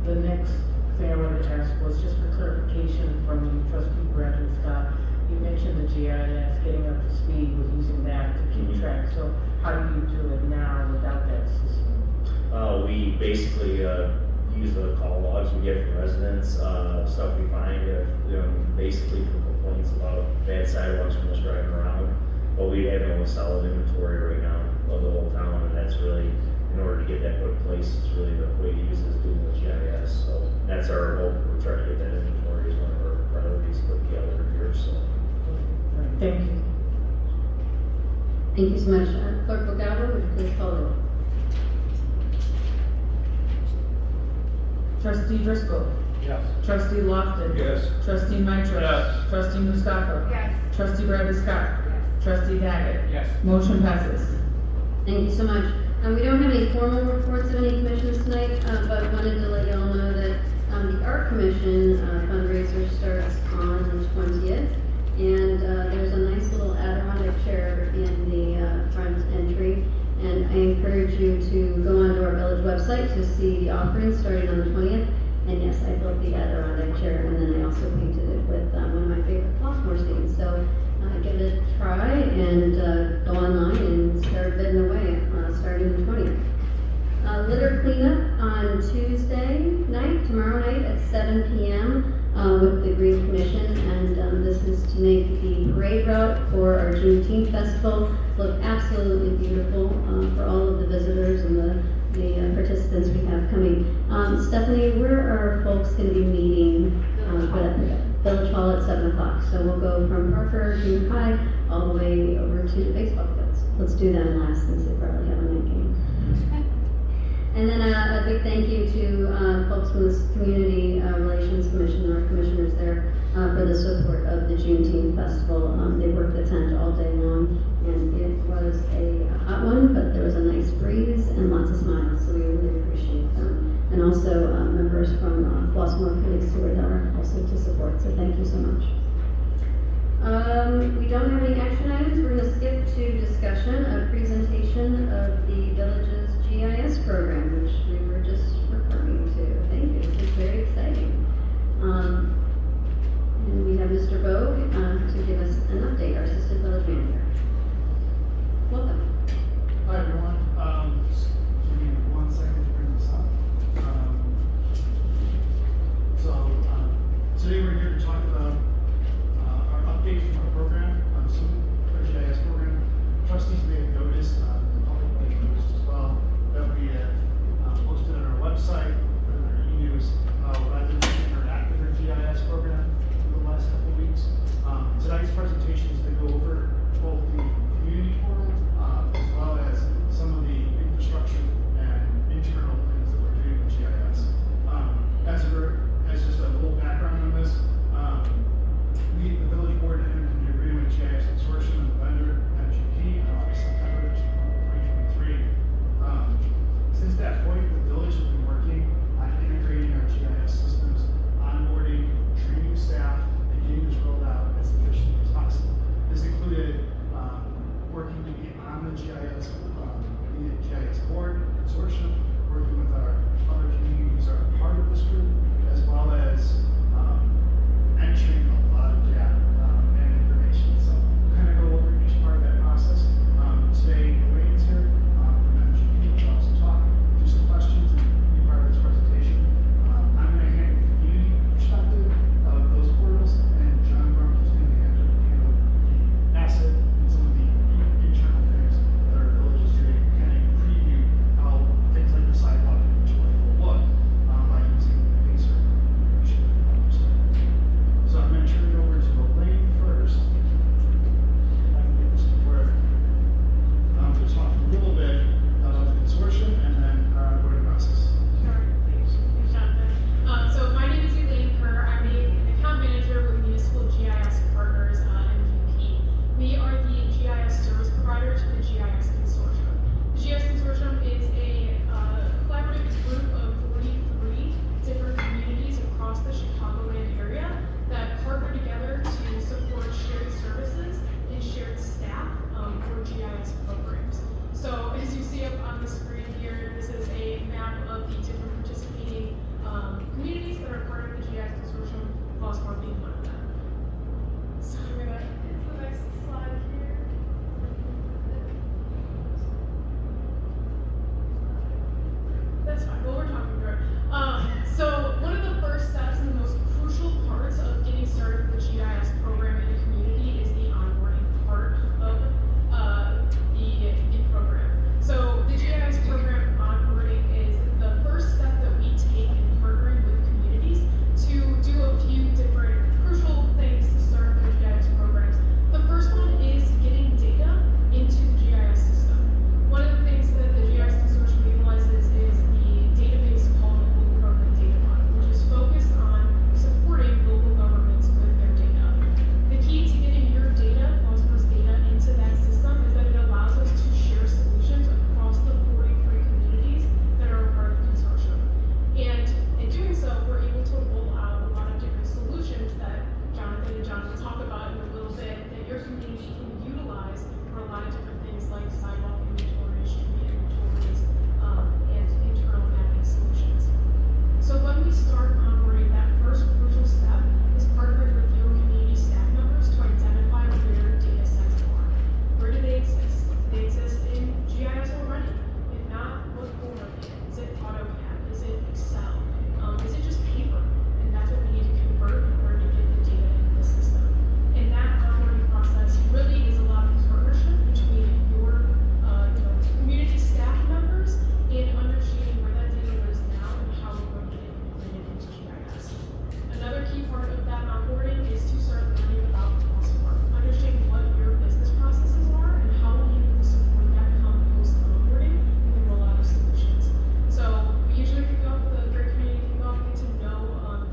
the next thing I wanted to ask was just for clarification from Trustee Bradley Scott. You mentioned the GIS, getting up to speed with using that to keep track. So how do you do it now without that system? We basically use the call logs we get from residents, stuff we find, basically from complaints about bad sidewalks when we're driving around. But we have no solid inventory right now of the whole town, and that's really, in order to get that put in place, it's really the way to use it is doing the GIS. So that's our hope. We're trying to get that inventory as one of our priorities put together here. So. Thank you. Thank you so much. Clerk Bogava, would you please call the roll? Trustee Driscoll. Yes. Trustee Lofton. Yes. Trustee Mitchell. Yes. Trustee Mustafa. Yes. Trustee Bradley Scott. Yes. Trustee Daggett. Yes. Motion passes. Thank you so much. We don't have any formal reports of any commissions tonight, but wanted to let you all know that the Art Commission fundraiser starts on the 20th, and there's a nice little Adirondack chair in the front entry, and I encourage you to go onto our village website to see the offering starting on the 20th. And yes, I built the Adirondack chair, and then I also painted it with one of my favorite Flossmoor scenes. So give it a try and go online and start bidding away starting the 20th. Litter cleanup on Tuesday night, tomorrow night at 7 p.m. With the Green Commission, and this is to make the parade route for our Juneteenth festival look absolutely beautiful for all of the visitors and the participants we have coming. Stephanie, where are folks going to be meeting for that? Village Hall at 7 o'clock. So we'll go from Parker, Junior High, all the way over to the baseball fields. Let's do that last since they probably have a night game. And then a big thank you to folks from the Community Relations Commission, our commissioners there, for the support of the Juneteenth Festival. They worked the tent all day long, and it was a hot one, but there was a nice breeze and lots of smiles, so we really appreciate them. And also members from Flossmoor Police who were there also to support, so thank you so much. We don't have any action items. We're going to skip to discussion, a presentation of the village's GIS program, which we were just referring to. Thank you. This is very exciting. And we have Today we're here to talk about our update from our program, our GIS program. Trustees may have noticed, the public may have noticed as well, that we have posted on our website, put in our e-news, what I've been doing to interact with our GIS program for the last couple of weeks. Tonight's presentation is to go over both the community portal as well as some of the infrastructure and internal things that we're doing with GIS. As just a little background on this, we, the village board, entered into an agreement with GIS Consortium and the vendor MGP on September 2023. Since that point, the village has been working on integrating our GIS systems, onboarding, training staff, and getting this rolled out as efficiently as possible. This included working to get on the GIS board, consortium, working with our other communities that are part of this group, as well as entering a lot of data and information. So we'll kind of go over each part of that process. Today, Wayne's here from MGP to also talk, do some questions, and be part of this presentation. I'm going to handle the community perspective of those portals, and John Brunk is going to handle the asset and some of the internal things that our village is doing, kind of preview how things like the sidewalk inventory will look by using the PACER information. So I'm going to turn it over to Elaine first. If I can get this to work. To talk a little bit about the consortium and then our onboarding process. Sure, thanks, Jonathan. So my name is Elaine Kerr. I'm an account manager with Municipal GIS Partners, MVP. We are the GIS service provider to the GIS Consortium. The GIS Consortium is a collaborative group of 43 different communities across the Chicagoland area that partner together to support shared services and shared staff for GIS programs. So as you see up on the screen here, this is a map of the different participating communities that are part of the GIS Consortium, Flossmoor being one of them. So I'm going to get to the next slide here. That's fine, well, we're talking through it. So one of the first steps and the most crucial parts of getting started with the GIS program in a community is the onboarding part of the program. So the GIS program onboarding is the first step that we take in partnering with communities to do a few different crucial things to start their GIS programs. The first one is getting data into the GIS system. One of the things that the GIS Consortium utilizes is the database called Local Government Data Model, which is focused on supporting local governments with their data. The key to getting your data, Flossmoor's data, into that system is that it allows us to share solutions across the 43 communities that are a part of the consortium. And in doing so, we're able to roll out a lot of different solutions that Jonathan and John will talk about in a little bit that your community can utilize for a lot of different things like sidewalk inventory, street inventories, and internal mapping solutions. So when we start onboarding, that first crucial step is partnering with your community staff members to identify where data sets are. Where do they exist? Do they exist in GIS already? If not, what form are they in? Is it AutoCAD? Is it Excel? Is it just paper? And that's what we need to convert in order to get the data into the system. And that onboarding process really is a lot of partnership between your community staff members and understanding where that data lives now and how we're going to get it integrated into GIS. Another key part of that onboarding is to start learning about Flossmoor, understanding what your business processes are and how we'll be able to support that come post onboarding and the rollout of solutions. So we usually kick off with a great community kickoff, get to know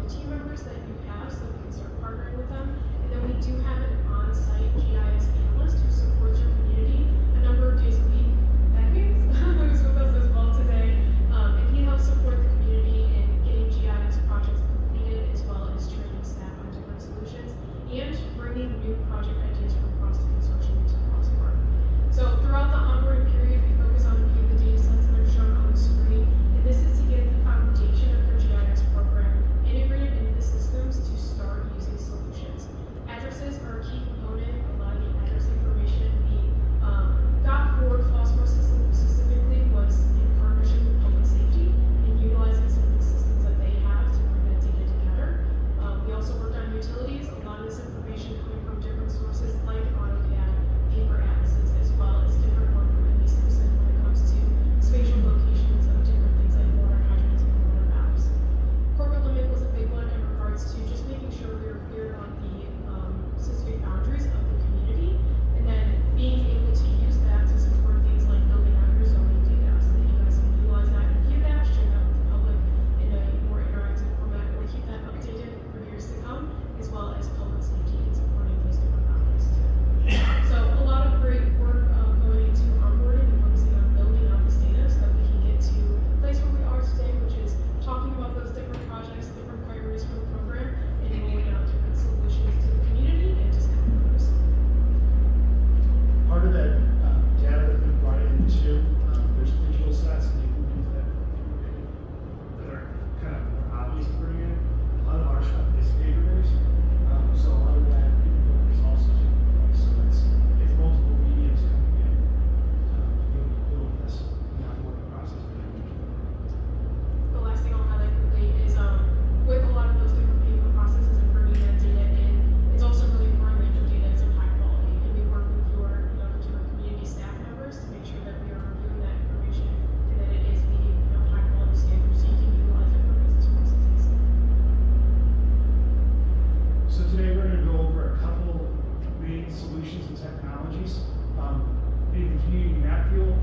the team members that you have so we can start partnering with them. And then we do have an on-site GIS analyst who supports your community a number of days a week. That means who's with us as well today. And he helps support the community in getting GIS projects completed as well as training staff on different solutions and bringing new project ideas from across the consortium to Flossmoor. So throughout the onboarding period, we focus on a few of the data sets that are shown on the screen. And this is to get the foundation of your GIS program integrated into the systems to start using solutions. Addresses are a key component. A lot of the address information we got for Flossmoor system specifically was in partnership with public safety and utilizing some of the systems that they have to bring that data together. We also worked So today we're going to go over a couple main solutions and technologies. In the community map viewer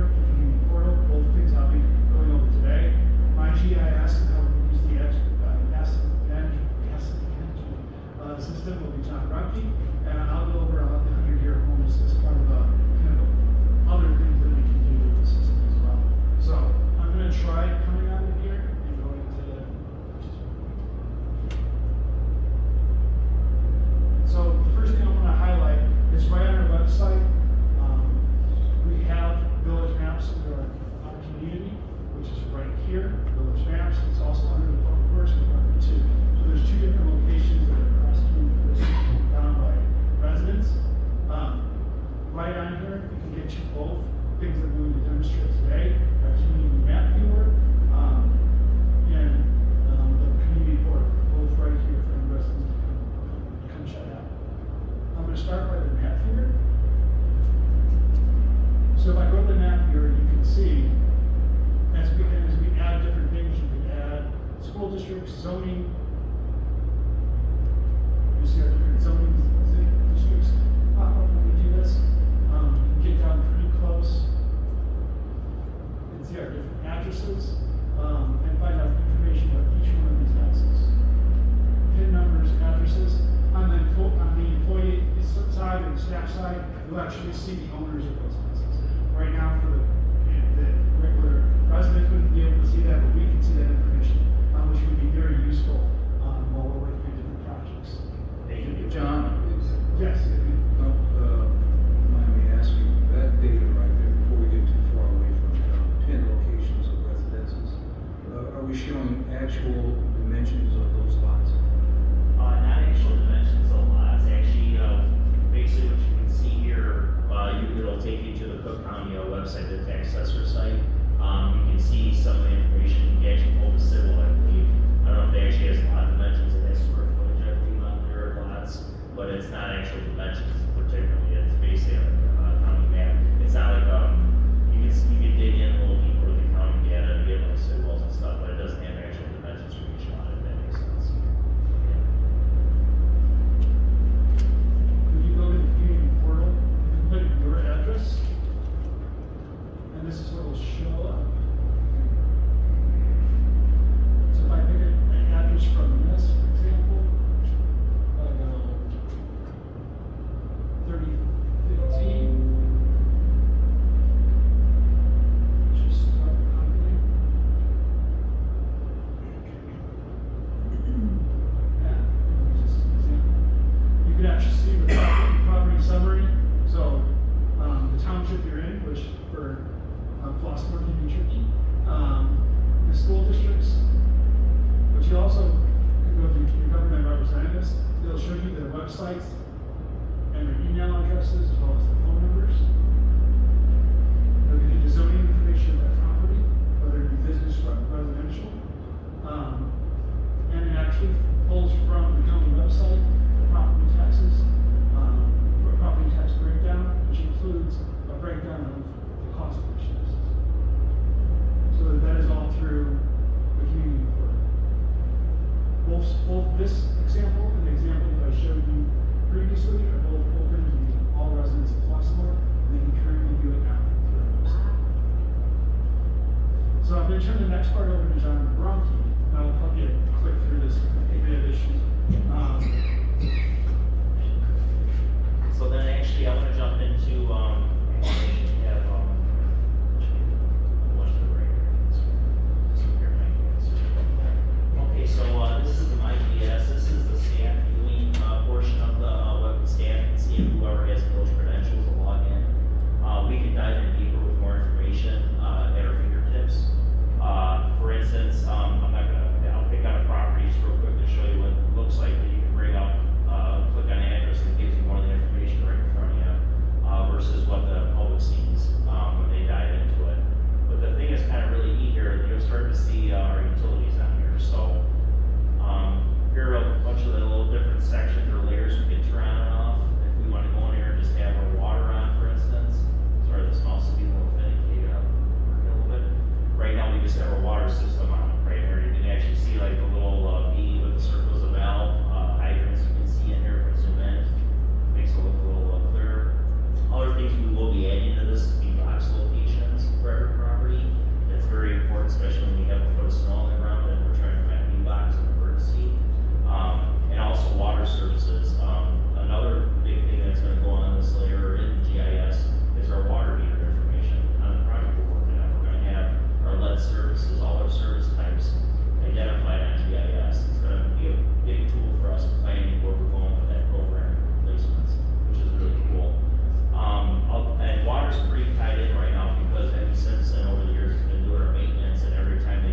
and community portal, both things I'll be going over today. My GIS and how we use the asset management system will be John Rumpke, and I'll go over the 100-year homes as part of other things that we can do with the system as well. So I'm going to try coming out of here and going to. So the first thing I want to highlight is right on our website. We have village maps under our community, which is right here, village maps. It's also under the public works department too. So there's two different locations that are cross down by residents. Right on here, we can get you both things that we're going to demonstrate today: our community map viewer and the community board, both right here for the residents to come check out. I'm going to start by the map viewer. So if I go to the map viewer, you can see as we add different things, you can add school districts, zoning. You see our different zoning districts pop up when we do this. You can get down pretty close. You can see our different addresses and find out information about each one of these houses. PIN numbers, addresses. On the employee side and staff side, you'll actually see the owners of those houses. Right now, for the regular resident wouldn't be able to see that, but we can see that information, which would be very useful while we're working on different projects. John? Yes. Mind me asking, that data right there, before we get too far away from 10 locations of residences, are we showing actual dimensions of those lots? Not actual dimensions of lots, actually, basically what you can see here, it'll take you to the Cook County website, the tax assessor site. You can see some of the information, the actual home civil, I believe. I don't know if it actually has lot dimensions, it has square footage, I believe, on their lots, but it's not actual dimensions particularly, it's basically a county map. It's not like, you can dig in a little deeper with the county data and get like symbols and stuff, but it doesn't have actual dimensions for each lot, if that makes sense. When you go to the community portal, you can put in your address, and this is what will show up. So if I pick an address from this, for example, I go 3015, which is start company. Yeah, just an example. You can actually see the property summary. So the township you're in, which for Flossmoor can be tricky. The school districts, but you also can go to your government representatives. They'll show you their websites and their email addresses as well as their phone numbers. They'll give you the zoning information of that property, whether it be business or residential. And it actually pulls from the county website the property taxes, or property tax breakdown, which includes a breakdown of the cost of each taxes. So that is all through the community report. Both this example and the example that I showed you previously are both open to all residents of Flossmoor, and they can currently do it now through our website. So I'm going to turn the next part over to John Rumpke, and I'll probably click through this bit of issues. So then actually I want to jump into, Okay, so this is the MyDS, this is the staff services. Another big thing that's gonna go on this layer in GIS is our water meter information on the project we're working on. We're gonna have our lead services, all our service types identified on GIS. It's gonna be a big tool for us planning where we're going with that program placements, which is really cool. And water's pretty tied in right now because Eddie Simpson over the years has been doing our maintenance, and every time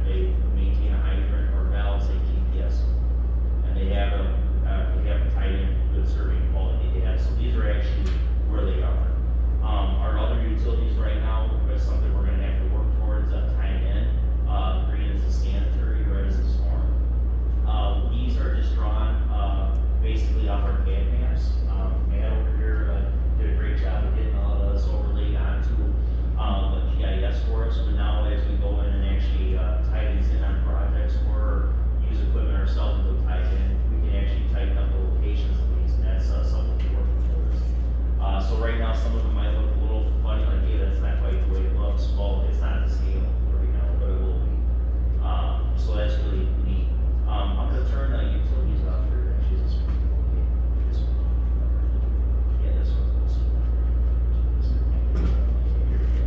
they maintain a hydrant or valves, they GPS them. And they have them tied in with surveying quality data. So these are actually where they are. Our other utilities right now, that's something we're gonna have to work towards tying in. Green is the sanitary, red is the storm. These are just drawn basically off our CAD maps. Matt over here did a great job of getting all of this overlaid onto the GIS for us. But now as we go in and actually tie these in on projects or use equipment ourselves to tie it in, we can actually tighten up the locations of these, and that's something we're working towards. So right now, some of them might look a little funny, like, hey, that's not quite the way it looks. Well, it's not the scale right now, but it will be. So that's really neat. I'm gonna turn the utilities off here. Actually, this one. This one. Yeah, this one's also. Here we go.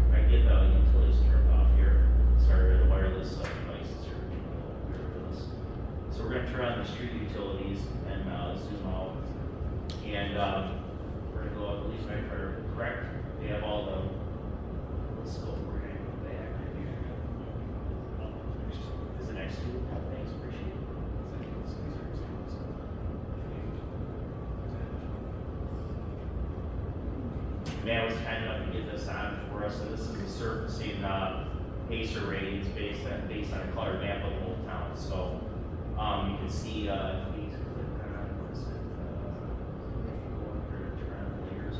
If I get the utilities turned off here, sorry, the wireless devices here. So we're gonna turn on the street utilities and zoom out. And we're gonna go, I believe, if I correct, they have all the scope. We're gonna go back. Is the next two? Thanks, appreciate it. Matt was kind enough to get this on for us, and this is the surfacing pacer ratings based on a color map of the whole town. So you can see if we click on what is it? Go under and turn on the layers.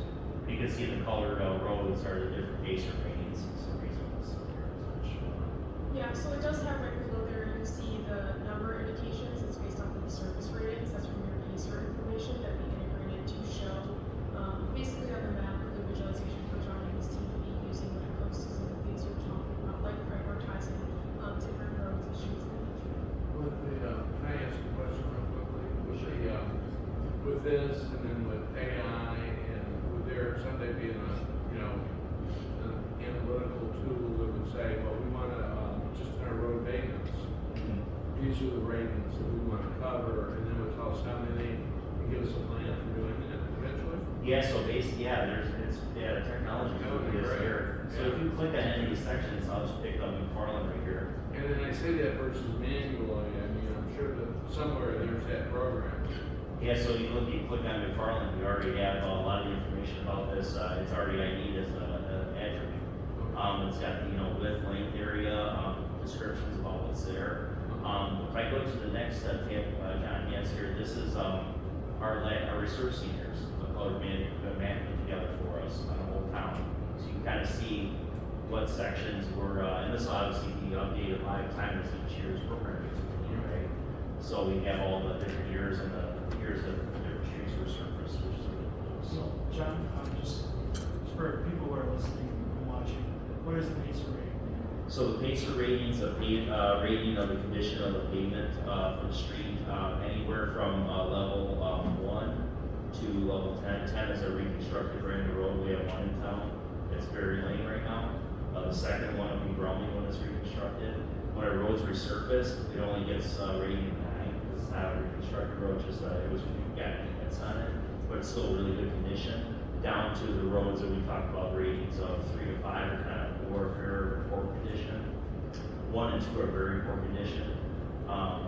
You can see the colored roads are the different pacer ratings. For some reason, this here is not showing. Yeah, so it does have right below there, you see the number indications, it's based off of the service ratings, that's from your pacer information that we integrated to show, basically on the map, the visualization for John and his team will be using when it comes to some of the things you're talking about, like prioritizing, different roads and streets in the future. With the, can I ask a question real quickly? With this and then with AI and would there someday be an analytical tool that would say, well, we wanna, just in our road maintenance, these are the ratings that we wanna cover, and then we'll tell us how many, and give us a plan for doing it eventually? Yeah, so basically, the technology is here. So if you click on any of these sections, I'll just pick up McFarland right here. And then I say that versus manually, I mean, I'm sure that somewhere there's that program. Yeah, so you click on McFarland, we already have a lot of the information about this. It's already ID'd as an attribute. It's got width, length, area, descriptions about what's there. If I go to the next tab, John, yes, here, this is our research seniors, the color map put together for us on the whole town. So you can kind of see what sections were, and this will obviously be updated live time as each year's program gets completed, right? So we have all the different years and the years that the different streets were surfaced, which is really cool. So, John, just for people who are listening and watching, what is the pacer rating? So the pacer rating is a rating of the condition of the pavement for the street, anywhere from level 1 to level 10. 10 is a reconstructed brand new road. We have one in town. It's Berry Lane right now. The second one will be Bromley when it's reconstructed. When a road's resurfaced, it only gets rating 9 because it's not a reconstructed road. Just it was got hits on it, but it's still really good condition. Down to the roads that we talked about, ratings of 3 to 5 are kind of warfare, poor condition. 1 and 2 are very poor condition.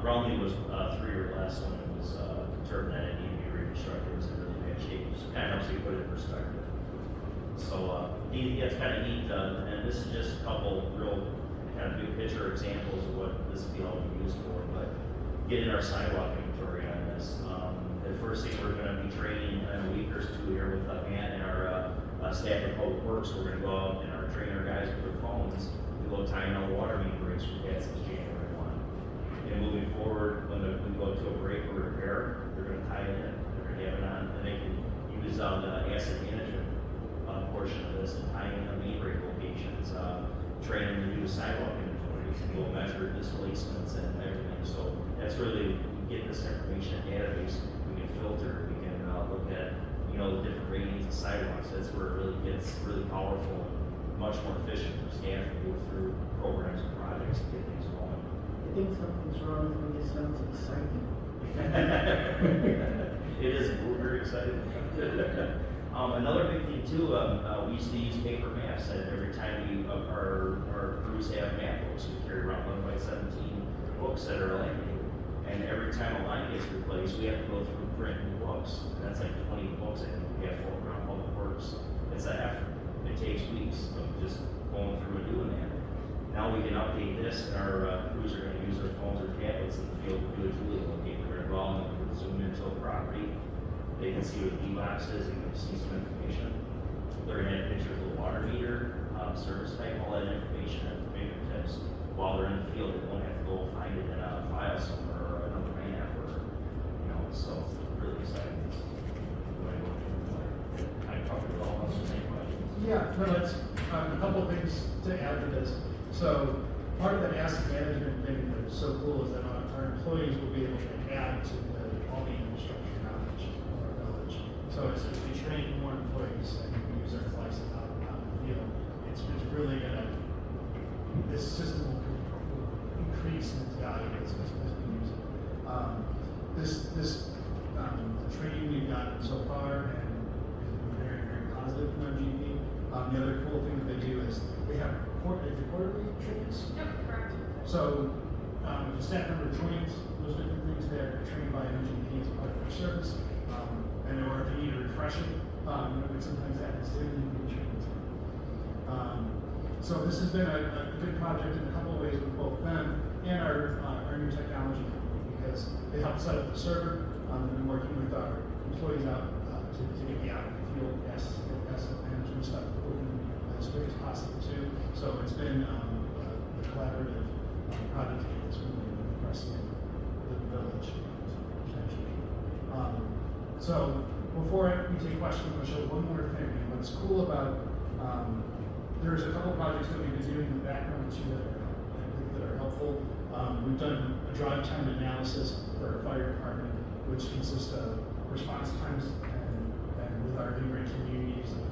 Bromley was 3 or less when it was determined that it needed to be reconstructed. It was in really bad shape. Just kind of helps you put it in perspective. So it's kind of neat, and this is just a couple real kind of big picture examples of what this will be all used for. But getting our sidewalk inventory on this. The first thing we're going to be training in a week or 2 here with Ann and our staff at Public Works. We're going to go out and train our guys with their phones to go tie in all the water main breaks we've had since January 1. And moving forward, when we go to a break or repair, they're going to tie it in. They're going to have it on, and they can use the asset management portion of this and tie in the main break locations, train them to do the sidewalk inventories and go measure displacements and everything. So that's get this information in a database, we can filter, we can look at, you know, the different ratings of sidewalks. That's where it really gets really powerful and much more efficient for staff to go through programs and projects and get things going. I think something's wrong with me, it sounds exciting. It is, we're very excited. Another big thing too, we used to use paper maps, and every time our crews have map books, we carry around 1x17 books that are laminated. And every time a line gets replaced, we have to go through and print new books. And that's like 20 books I think we have for around Public Works. It's an effort. It takes weeks of just going through and doing that. Now we can update this, and our crews are going to use their phones or tablets in the field to do a Julia locate. They're going to go out and zoom into a property. They can see what the D-box is, they can see some information. They're going to have pictures of the water meter, service type, all that information at their fingertips. While they're in the field, they won't have to go find it in a file somewhere or another map or, you know, so it's really exciting. I covered it all, that's the same question. Yeah, no, that's a couple of things to add to this. So part of that asset management thing that is so cool is that our employees will be able to add to all the infrastructure knowledge of our village. So as we train more employees and we use our flex out in the field, it's really gonna, this system will increase in its value as we use it. The training we've gotten so far and has been very, very positive from MGP. The other cool thing that they do is they have quarterly trainings. Yep, correct. So, if the staff member joins those different things, they're trained by MGP as part of their service. And or if you need a refresher, which sometimes happens too, you can train them. So this has been a good project in a couple of ways with both them and our new technology company, because they helped set up the server. We've been working with our employees out to get the out in the field asset management stuff working as quick as possible too. So it's been a collaborative project to get this moving across the village potentially. So before we take questions, I'm going to show one more thing. And what's cool about there's a couple projects that we've been doing in the background too that are helpful. We've done a drive time analysis for our fire department, which consists of response times and with our immigrant communities and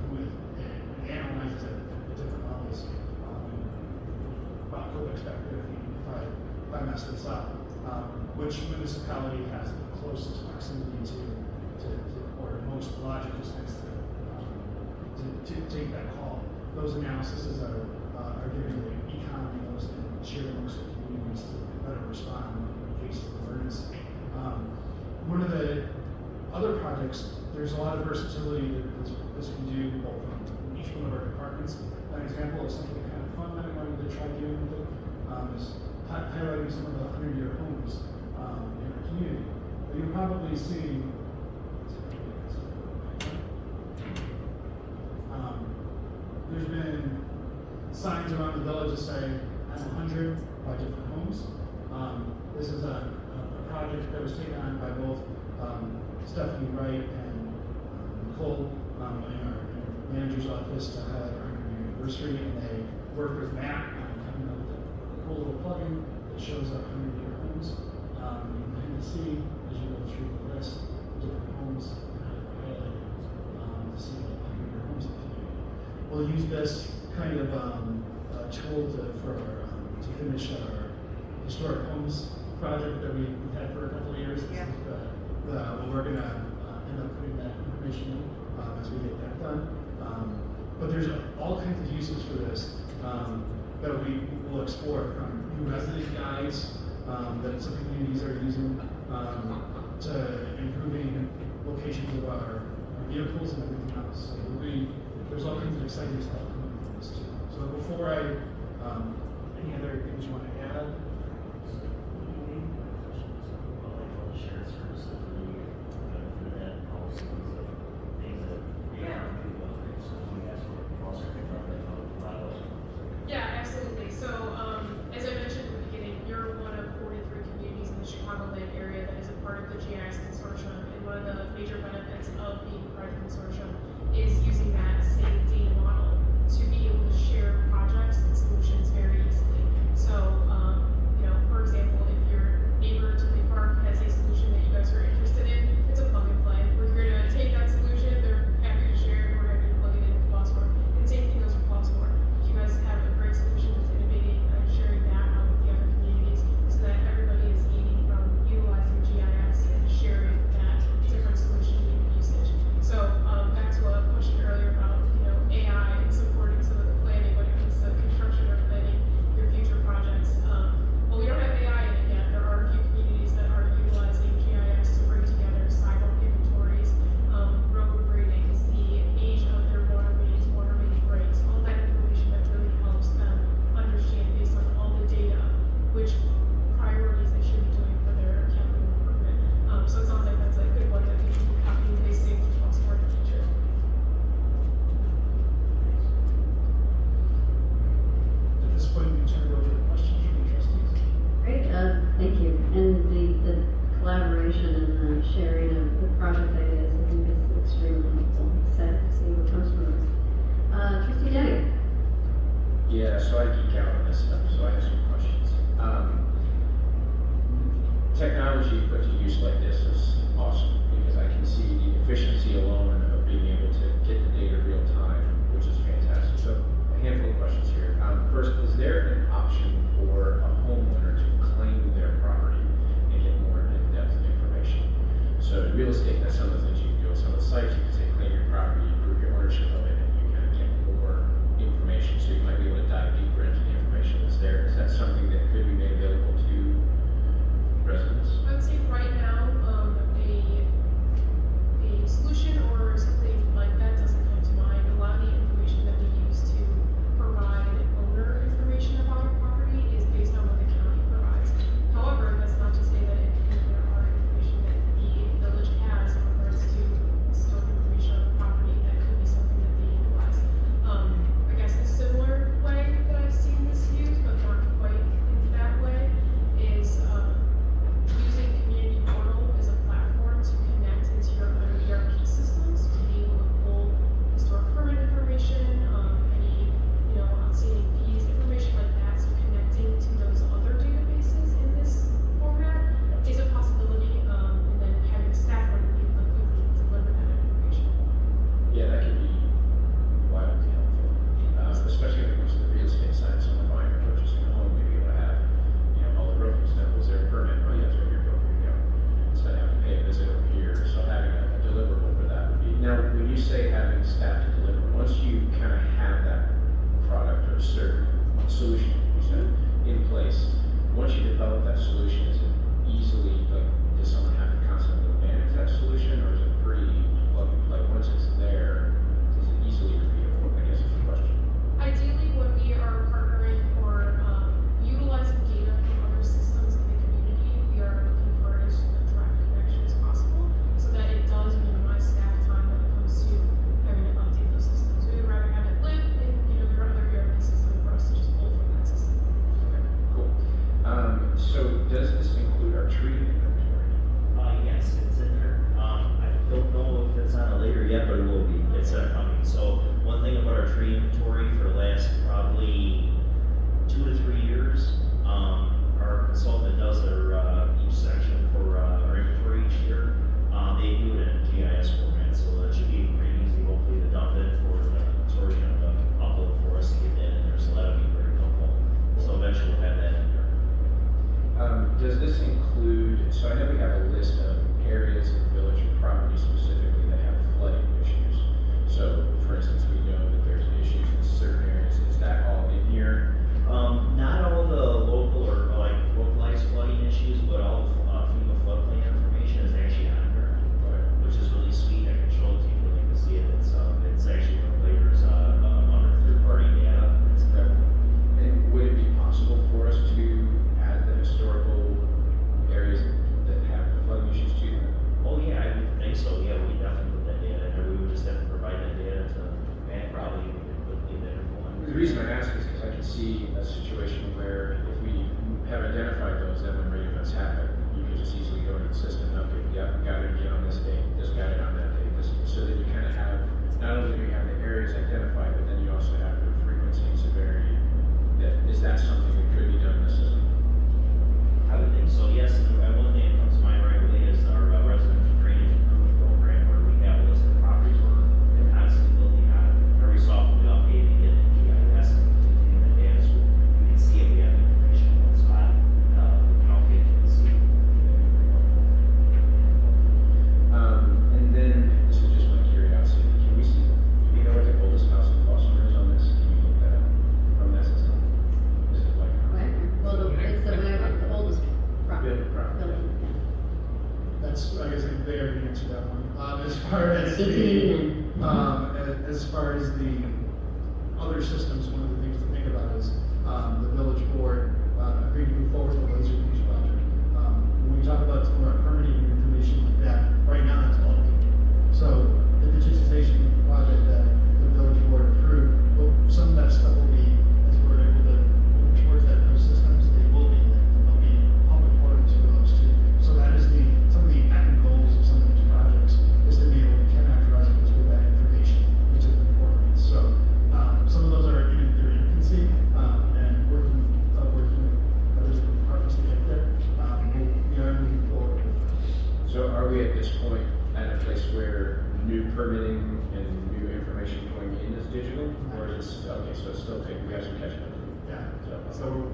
analyzes it at different levels. About Quebec perspective, if I mess this up, which municipality has the closest proximity to or most logical sense to take that call. Those analyses are giving the economy those and sharing amongst the communities to better respond in cases of emergency. One of the other projects, there's a lot of versatility that this can do both in each one of our departments. An example of something kind of fun that I wanted to try doing with it is highlighting some of the 100-year homes in our community. You'll probably see there's been signs around the village that say, I'm 100 by different homes. This is a project that was taken on by both Stephanie Wright and Nicole in our manager's office to highlight our 100-year anniversary, and they worked with Matt on coming up with a cool little plugin that shows our 100-year homes. You can kind of see as you go through the list, different homes highlighted to see what 100-year homes in the community. We'll use this kind of tool to finish our historic homes project that we've had for a couple of years. This is we're going to end up putting that information in as we get that done. But there's all kinds of uses for this that we will explore, from new resident guides that some communities are using to improving locations of our vehicles and everything else. So there's all kinds of exciting stuff coming from this too. So before any other things you want to add? Shared services really for that policies of things that we are people so we ask for also Yeah, absolutely. So, as I mentioned at the beginning, you're one of 43 communities in the Chicagoland area that is a part of the GIS consortium, and one of the major benefits of being part of the consortium is using that same data model to be able to share projects and solutions very easily. So, for example, if your neighbor to the park has a solution technology put to use like this is awesome, because I can see the efficiency alone of being able to get the data real time, which is fantastic. So a handful of questions here. First, is there an option for a homeowner to claim their property and get more in-depth information? So in real estate, that's some of the things you can do on some of the sites. You can say claim your property, prove your ownership of it, and you kind of get more information. So you might be able to dive deeper into the information that's there. Is that something that could be made available to residents? I would say right now, a solution or something like that doesn't come to mind. A lot of the information that we use to provide owner information about our property is based on what the county provides. However, that's not to say that if there are information that the village has in regards to historic information on the property, that could be something that they utilize. I guess a similar way that I've seen this used, but not quite in that way, is using community portal as a platform to connect into your other ERP systems to be able to pull historic permit information, any outstanding fees, information like that. So connecting to those other databases in this format is a possibility, and then having staff on be able to quickly deliver that information. Yeah, that can be wildly helpful, especially when it comes to the real estate side. Someone buying or purchasing a home, maybe able to have, all the roofing stuff. Was there a permit? Oh, yeah, it's right here. Go, here you go. Instead of having to pay a visit over here. So having a deliverable for that would be. Now, when you say having staff to deliver, once you kind of have that product or certain solution, you said, in place, once you develop that solution, is it easily, does someone have to constantly manage that solution, or is it pretty plug and play? Once it's there, is it easily repeatable? I guess is the question. Ideally, when we are partnering or utilizing data from other systems in the community, we are looking for as direct connection as possible so that it does minimize staff time when it comes to having to update those systems. We would rather have it live in your other ERP system for us to just pull from that system. Okay, cool. So does this include our tree inventory? Yes, it's in there. I don't know if it's on it later yet, but it will be. It's coming. So one thing about our tree inventory for the last probably 2 to 3 years, our consultant does each section for our inventory each year. They do it in GIS format, so that should be pretty easy, hopefully, to dump it for the consortium to upload for us to get that in there. So that'll be very helpful. So eventually we'll have that in there. Does this include, so I know we have a list of areas in the village and property specifically that have flooding issues. So, for instance, we know that there's issues in certain areas. Is that all in here? Not all the local or localized flooding issues, but all the FEMA floodplain information is actually on here, which is really sweet. I can show it to you really to see it. It's actually the players under third-party data. It's incredible. And would it be possible for us to add the historical areas that have the flooding issues to them? Oh yeah, I would think so. Yeah, we definitely put that data in there. We would just have to provide that data to Matt. Probably we could put that info on. The reason I ask is because I can see a situation where if we have identified those, then when rain events happen, you can just easily go into the system. Okay, yeah, got it again on this date. Just got it on that date. So that you kind of have, not only do you have the areas identified, but then you also have the frequency and severity. Is that something that could be done in the system? I would think so, yes. And one thing that comes to mind right away is our residential drainage improvement program, where we have a list of properties we're constantly building on. Every so often we update and get the GIS and continue the data so we can see if we have information on the spot. We can update and see. And then, this is just my curiosity, can we see, do we know what the oldest house in Flossmoor is on this? Can you look that up from that system? This is like. Well, it's the oldest Building property. building. That's, I guess they already answered that one. As far as the, 1889. as far as the other systems, one of the things to think about is, the village board, agreed to move forward with the laser fuse project. When we talk about some of our permitting information like that, right now that's all. So the digitization project that the village board approved, well, some of that stuff will be, as we're able to move towards that, those systems, they will be, they'll be public portals for those too. So that is some of the end goals of some of these projects, is to be able to connect residents with that information, which is important. So, some of those are in their infancy, and working with other departments to get there. We are moving So are we at this point at a place where new permitting and new information going in is digital? Or is it, okay, so it's still taking, we have some catching up to do. Yeah, So, so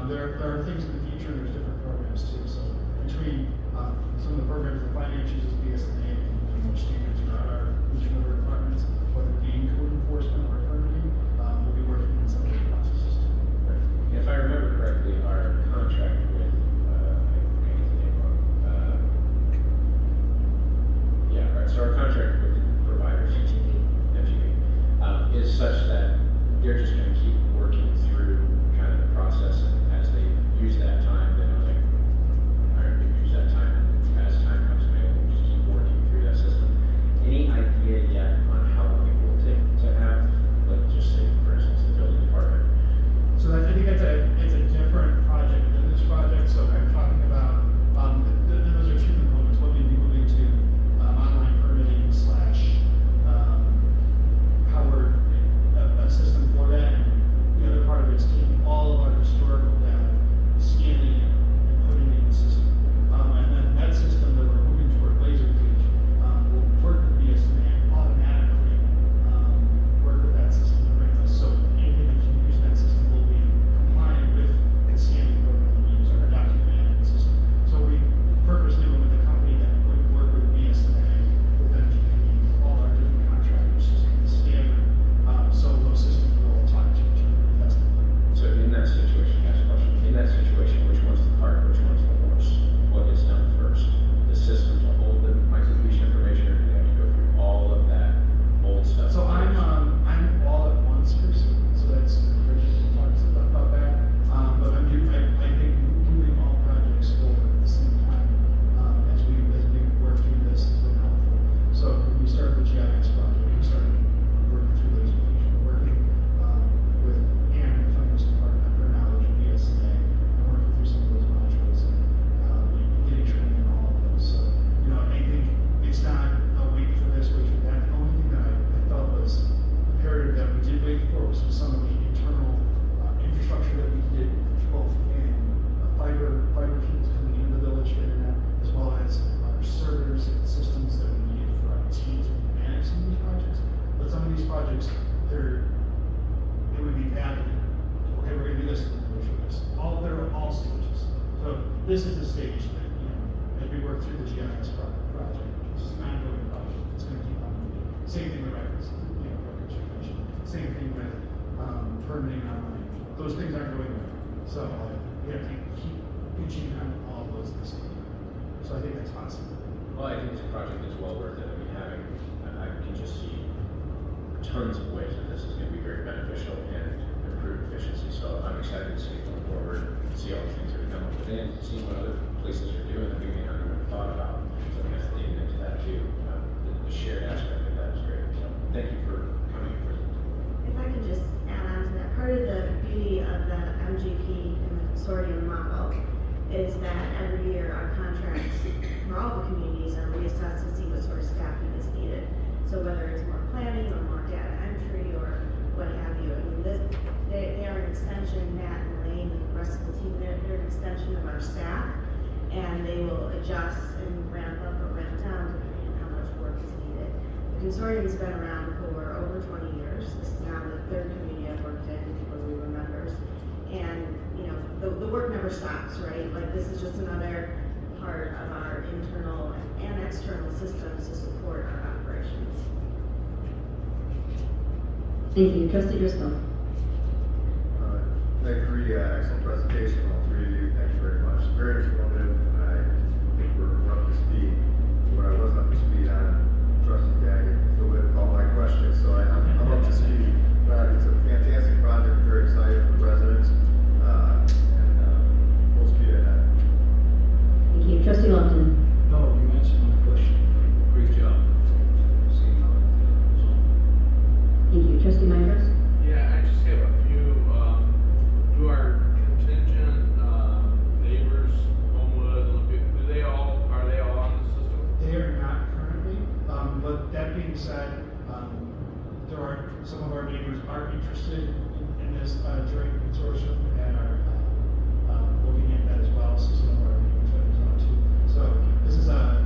there are things in the future, and there's different programs too, so between, some of the programs the finance uses BSNA and more standards around our, each of our departments, whether it be code enforcement or permitting, we'll be working on some of those processes too. If I remember correctly, our contract with, I can't get the name wrong. Yeah, right, so our contract with providers, MGP, is such that they're just gonna keep working through kind of the process, and as they use that time, they know like, all right, we use that time, and as time comes available, just keep working through that system. Any idea yet on how long it will take to have, like, just say, for instance, the building department? So I think it's a different project than this project, so I'm talking about, those are two components, one we'd be moving to, online permitting slash, how we're, a system for that, and the other part of it is taking all of our historical data, scanning it, and putting it in the system. And then that system that we're moving toward, Laserfish, will work with BSNA automatically, work with that system to bring us, so anything that can use that system will be compliant with the scanning program we use, our document management system. So we purposely went with a company that would work with BSNA, with MGP, all our different contractors, system standard, so those systems will all talk to each other. That's the plan. So in that situation, ask a question, in that situation, which one's the cart, which one's the horse? What gets done first? The system to hold the micro-completion information, or do they have to go through all of that old stuff? So I'm all at once person, so that's, Richard talks about that. But I think moving all projects forward at the same time, as we work through this has been helpful. So when we started the GIS project, we started working through those, working, with Ann, the finance department, her knowledge of BSNA, and working through some of those modules and, getting training in all of those. So, I think it's not a wait for this, wait for that. The only thing that I felt was imperative that we did wait for was some of the internal infrastructure that we did, both in fiber cables coming into the village for internet, as well as our servers and systems that we needed for our teams to manage some of these projects. But some of these projects, it would be badly, okay, we're gonna do this, we're gonna do this. They're all stages. So this is the stage that, as we work through the GIS project, this is an ongoing project, it's gonna keep on moving. Same thing with records, records creation. Same thing with, permitting online. Those things aren't going away. So, we have to keep pitching on all of those at the same time. So I think that's awesome. Well, I think it's a project that's well worth it. I mean, I can just see tons of ways that this is gonna be very beneficial and improve efficiency. So I'm excited to see it going forward, and see all the things that we come up with, and see what other places are doing that we may not even thought about. So I guess digging into that too, the shared aspect of that is great. So thank you for coming and presenting. If I could just add on to that, part of the beauty of the MGP and the consortium model is that every year our contracts for all the communities are reassessed to see what sort of staffing is needed. So whether it's more planning or more data entry or what have you, I mean, they are an extension, Matt and Elaine and the rest of the team, they're an extension of our staff, and they will adjust and ramp up or ramp down depending on how much work is needed. The consortium's been around for over 20 years. This is now the third community I've worked in where we were members. And, the work never stops, right? Like, this is just another part of our internal and external systems to support our operations. Thank you. Trustee Driscoll. I agree, excellent presentation, all three of you, thank you very much, very informative, and I think we're up to speed. Where I wasn't up to speed on, Trustee Daggett filled in all my questions, so I'm up to speed. But it's a fantastic project, very excited for residents, and full speed ahead. Thank you. Trustee Lupton. No, you answered my question. Great job. Seeing how it goes on. Thank you. Trustee Myers. Yeah, I just have a few, do our contingent, neighbors, Homewood, Olympic, are they all on the system? They are not currently, but that being said, some of our neighbors are interested in this joint consortium and are looking at that as well. So some of our neighbors are too. So this is a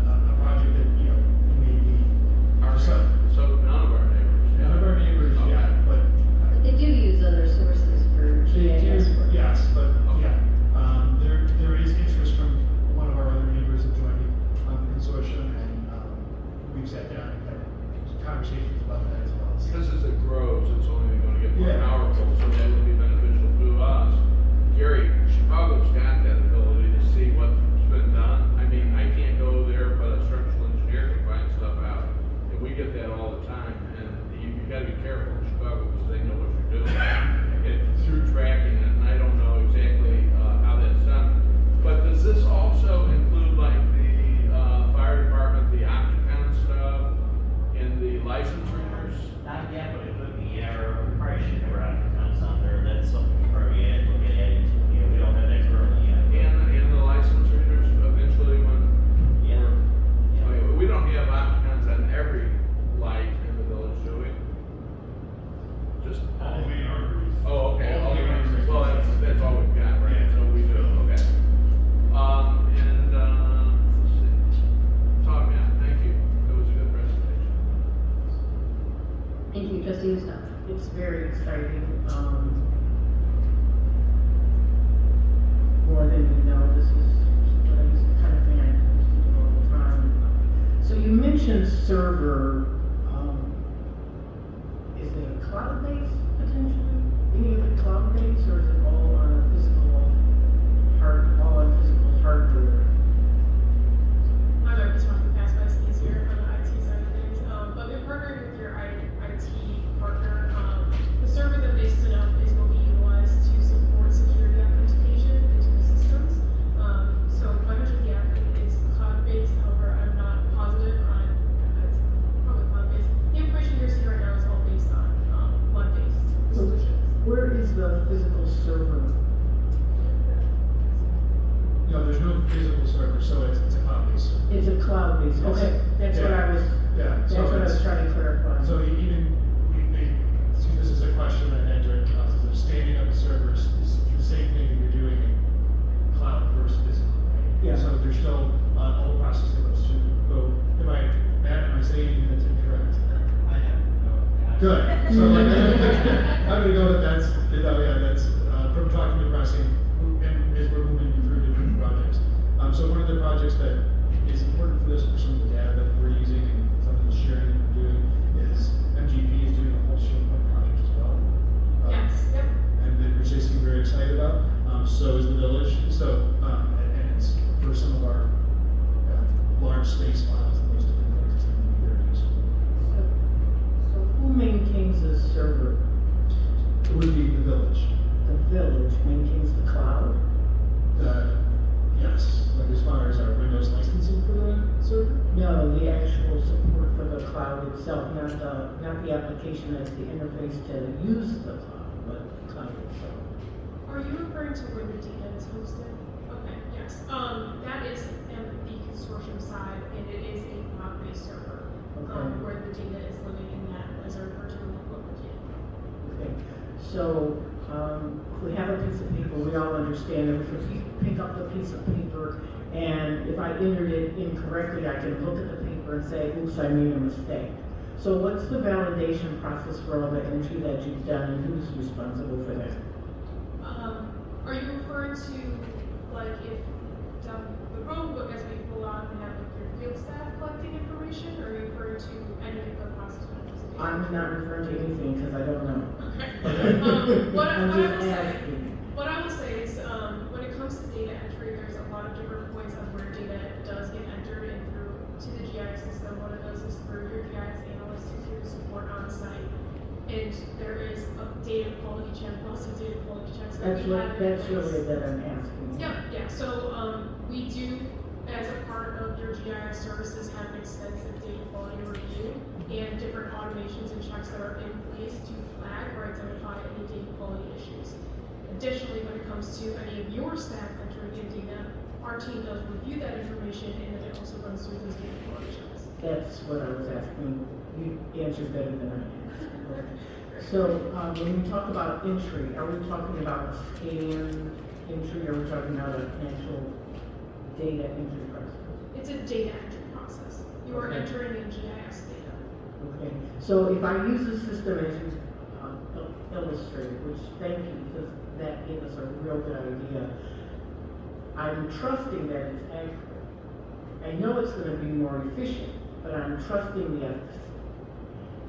exciting, more than you know, this is the kind of thing I used to do all the time. So you mentioned server, is it cloud-based potentially? Any of it cloud-based, or is it all on a physical hardware? I might be talking past my skis here on the IT side of things, but we're partnering with your IT partner. The server that they stood up is what we utilize to support security authentication into the systems. So much of the app is cloud-based, however, I'm not positive on, it's probably cloud-based. The information you're seeing right now is all based on web-based solutions. Where is the physical server? No, there's no physical server, so it's a cloud-based server. It's a cloud-based, okay, that's what I was, that's what I was trying to clarify. So even, they see this is a question I had during the process of standing up servers, is the same thing that you're doing in cloud versus physical, right? Yeah. So there's still a whole process that goes to go, Matt, am I saying anything that's incorrect? I have no. Good, so like, I'm gonna go with that's from talking to pricing, and as we're moving through different projects. So one of the projects that is important for this, for some of the data that we're using and some of the sharing that we're doing, is MGP is doing a whole shield project as well. Yes, yep. And that we're seem very excited about. So is the village. So and it's for some of our large space files and those different things. It's going to be very useful. So who maintains this server? It would be the village. The village maintains the cloud? Yes, like as far as our Windows licensing for the server? No, the actual support for the cloud itself, not the application as the interface to use the cloud, but the cloud itself. Are you referring to where the data is hosted? Okay, yes. That is the consortium side, and it is a cloud-based server, where the data is living in that as a virtual location. Okay, so if we have a piece of paper, we all understand that we can pick up the piece of paper, and if I entered it incorrectly, I can look at the paper and say, oops, I made a mistake. So what's the validation process for all the entry that you've done, and who's responsible for that? Are you referring to, like, if down the road, as we pull out and have like your field staff collecting information, or are you referring to any of the process? I'm not referring to anything because I don't know. Okay. What I will say is, when it comes to data entry, there's a lot of different points of where data does get entered in through to the GIS system. One of those is through your GIS analyst who's here to support on site. And there is a data quality check, also data quality checks. That's really that I'm asking. Yeah. So we do, as a part of your GIS services, have an extensive data quality review and different automations and checks that are in place to flag or identify any data quality issues. Additionally, when it comes to any of your staff entering in data, our team does review that information, and then it also runs through those data quality checks. That's what I was asking. You answered better than I asked. So when we talk about entry, are we talking about a scan entry, or are we talking about an actual data entry process? It's a data entry process. You are entering in GIS data. Okay. So if I use the system as you illustrated, which thank you, because that gave us a real good idea, I'm trusting that it's accurate. I know it's going to be more efficient, but I'm trusting the efficacy.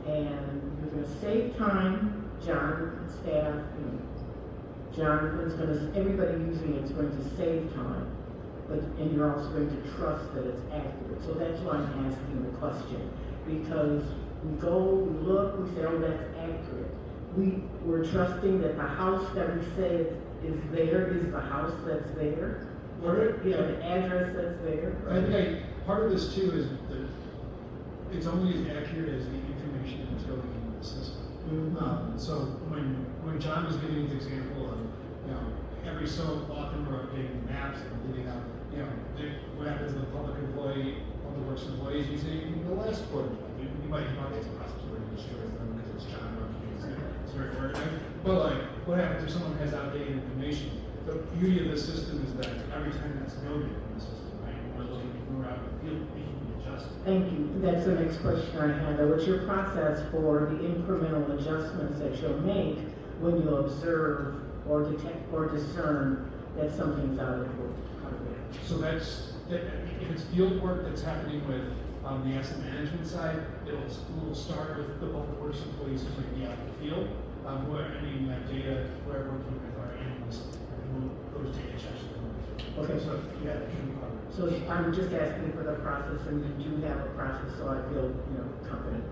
And you're going to save time, John, staff, Jonathan's going to, everybody using it's going to save time, and you're also going to trust that it's accurate. So that's why I'm asking the question, because we go, we look, we say, oh, that's accurate. We're trusting that the house that we say is there is the house that's there, or the address that's there. I think part of this too is that it's only as accurate as the information that's going into the system. So when John was giving his example of, every so often we're updating maps and giving out, what happens to the public works employees using the last quarter. You might come out with a process where you destroy them because it's John running, it's very organized. But what happens if someone has outdated information? The beauty of this system is that every time that's noted in the system, right? We're out in the field making the adjustment. Thank you. That's the next question I had. What's your process for the incremental adjustments that you'll make when you observe or detect or discern that something's out of order? So if it's field work that's happening with the asset management side, we'll start with the public works employees who might be out in the field, who are entering that data, who are working with our analysts, and those data checks are going. Okay. So, yeah, it can be covered. So I'm just asking for the process, and you do have a process, so I feel, confident.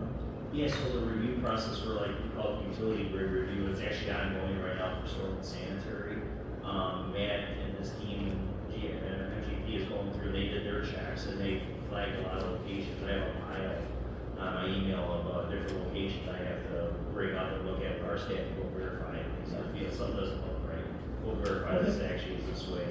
Yeah, so the review process for like, we call it utility grid review, it's actually ongoing right now for storm and sanitary. Matt and his team, MGP is going through, they did their checks and they flagged a lot of locations. I have a pile on my email of different locations I have to bring up and look at with our staff and go verify it. Because I feel something doesn't look right, we'll verify this actually is this way.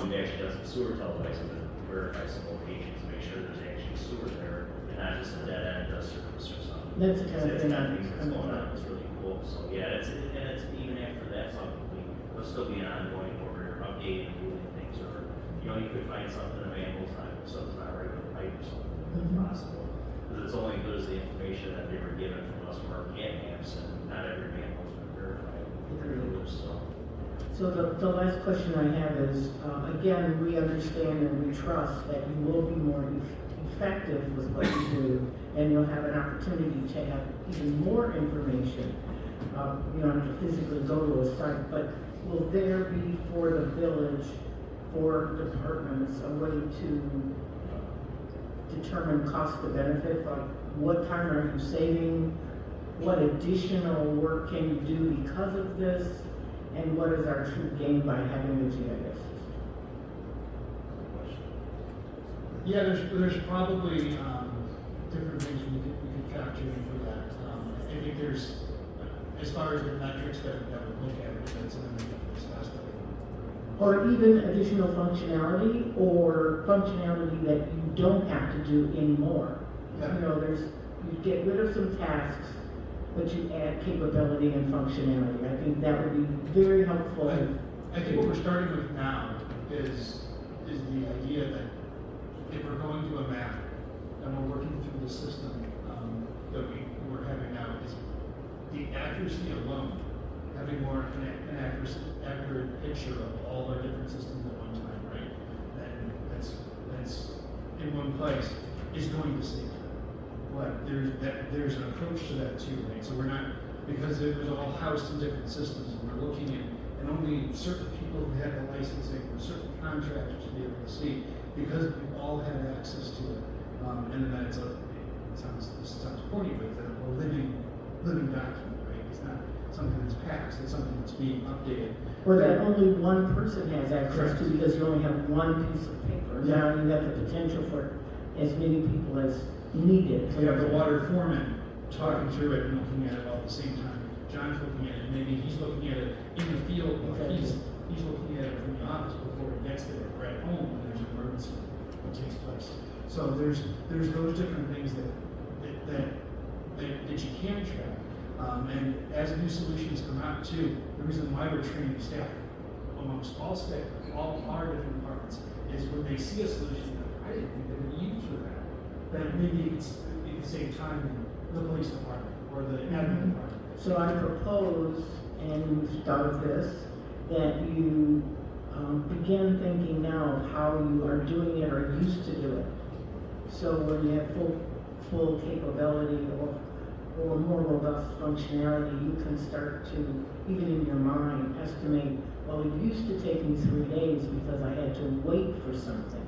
We've actually done some sewer televising to verify some locations to make sure there's actually sewer there and not just a dead end surface or something. That's the kind of thing that's going on. It's really cool. So yeah, it's even after that's all complete, it'll still be an ongoing where we're updating and doing things, or you could find something in a manhole's not, something's not right with the pipe or something. It's possible because it's only as good as the information that they were given from us from our CAD maps, and not every manhole's been verified. So the last question I have is, again, we understand and we trust that you will be more effective with what you do, and you'll have an opportunity to have even more information. You don't have to physically go to a site, but will there be for the village, for departments, a way to determine cost to benefit? Like, what time are you saving? What additional work can you do because of this? And what is our true gain by having a GIS system? Yeah, there's probably different things we could factor in for that. I think there's, as far as the metrics that we look at, that's something we can discuss. Or even additional functionality, or functionality that you don't have to do anymore. Yeah. You get rid of some tasks, but you add capability and functionality. I think that would be very helpful. I think what we're starting with now is the idea that if we're going to a map and we're working through the system that we're having now, is the accuracy alone, having more an accurate picture of all our different systems at one time, right? And that's in one place is going to save time. But there's an approach to that too, right? So we're not, because it was all housed in different systems, and we're looking at, and only certain people who had the licensing or certain contractors to be able to see, because we all had access to it. And then this sounds corny, but it's a living document, right? It's not something that's passed, it's something that's being updated. Or that only one person has access to, because you only have one piece of paper. Yeah. Now you have the potential for as many people as needed. So you have the water foreman talking through it and looking at it all at the same time. John's looking at it, and maybe he's looking at it in the field, or he's looking at it from the office before he gets there, or at home when there's an emergency that takes place. So there's those different things that you can track. And as new solutions come out too, the reason why we're training staff amongst all staff, all our different departments, is when they see a solution that I didn't think they would use for that, then maybe it can save time in the police department or the admin department. So I propose, and you start this, that you begin thinking now of how you are doing it or used to do it. So when you have full capability or more robust functionality, you can start to, even in your mind, estimate, well, it used to take me 3 days because I had to wait for something.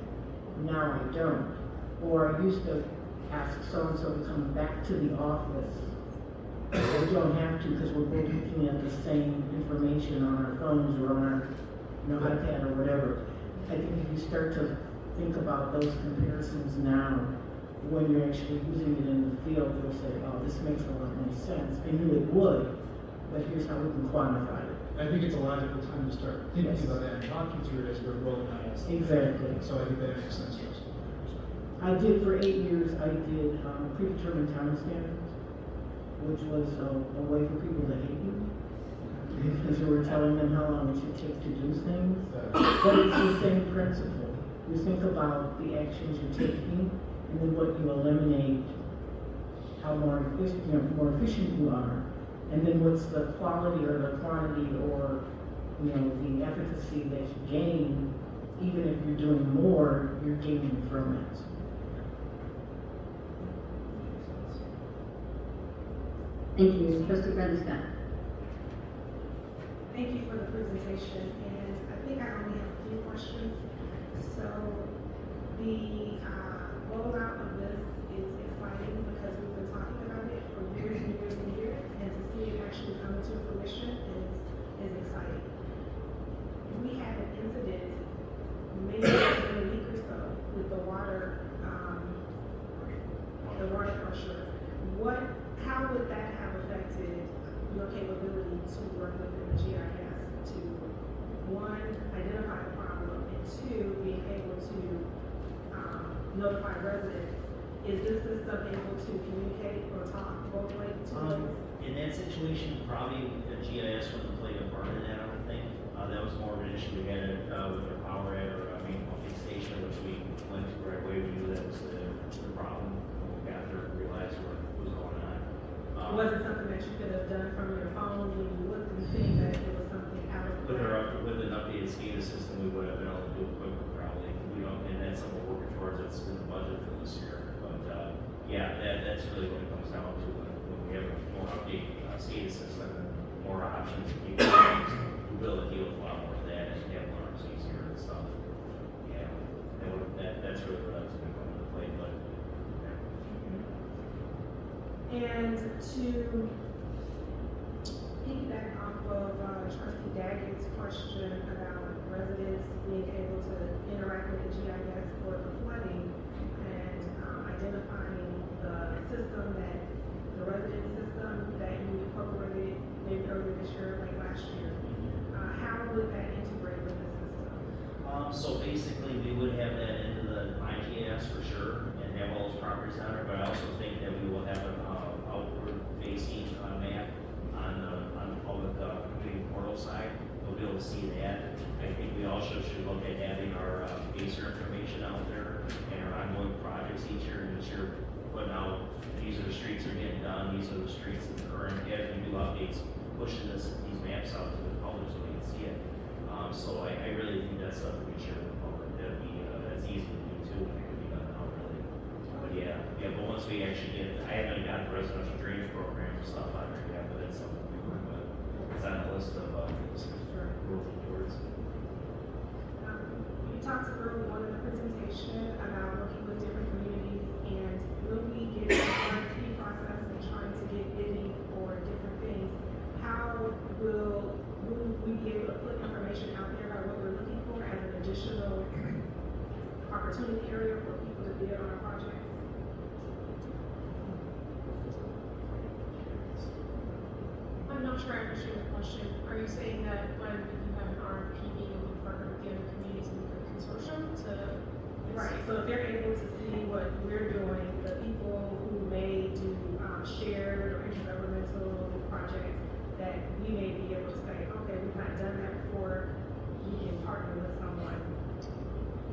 Now I don't. Or I used to ask so-and-so to come back to the office. We don't have to, because we're both looking at the same information on our phones or on our iPad or whatever. I think if you start to think about those comparisons now, when you're actually using it in the field, you'll say, oh, this makes a lot more sense. I knew it would, but here's how we can quantify it. I think it's a logical time to start thinking about that and talking through it as we're rolling out. Exactly. So I think that makes sense to us. I did, for 8 years, I did predetermined time standards, which was a way for people to hate you, because you were telling them how long it should take to do things. But it's the same principle. you think about the actions you're taking, and then what you eliminate, how more efficient you are, and then what's the quality or the quantity or, the efficacy that you gain. Even if you're doing more, you're gaining from it. Thank you, trustee Brenda Scott. Thank you for the presentation, and I think I only have a few questions. So, the rollout of this is exciting because we've been talking about it for years and years and years, and to see it actually come into fruition is exciting. We had an incident maybe in a week or so with the water pressure. How would that have affected your capability to work within the GIS to, one, identify the problem, and two, being able to notify residents? Is this system able to communicate or talk both ways to us? In that situation, probably the GIS wouldn't play a part in that, I don't think. That was more of an issue we had with our power at our main pumping station, which we went to right away. We knew that was the problem. We got there and realized what was going on. Was it something that you could have done from your phone when you looked and seen that it was something out of With an updated SCADA system, we would have been able to do it quicker probably. We don't, and that's something we're working towards. That's in the budget for this year. But yeah, that's really what it comes down to when we have a more updated SCADA system and more options and capabilities. We'll be able to deal with a lot more of that and have alarms easier and stuff. Yeah, that's really where that's going to come into play. But And to piggyback off of Trustee Daggett's question about residents being able to interact with the GIS for the flooding and identifying the system the resident system that you incorporated maybe earlier this year, like last year, how would that integrate with the system? So basically, we would have that into the IGS for sure and have all those properties on it, but I also think that we will have an outward facing map on the public community portal side. We'll be able to see that. I think we also should look at having our baser information out there and our ongoing projects each year, putting out, these are the streets that are getting done, these are the streets in the current, as we do updates, pushing these maps out to the public so they can see it. So I really think that's something we share with the public. That's easy to do too, and it could be done now really. But but once we actually get, I haven't got the residential drainage program and stuff on there yet, but it's something we work with. It's on the list of things we're working towards. You talked earlier on in the presentation about working with different communities, and will we get an RFP process and trying to get bidding for different things? How will we be able to put information out there about what we're looking for as an additional opportunity area for people to bid on our projects? I'm not sure I understand the question. Are you saying that when you have an RFP, being able to partner with the other communities in the consortium to? Right, so if they're able to see what we're doing, the people who may do shared or intergovernmental projects, that we may be able to say, okay, we've not done that before, we can partner with someone.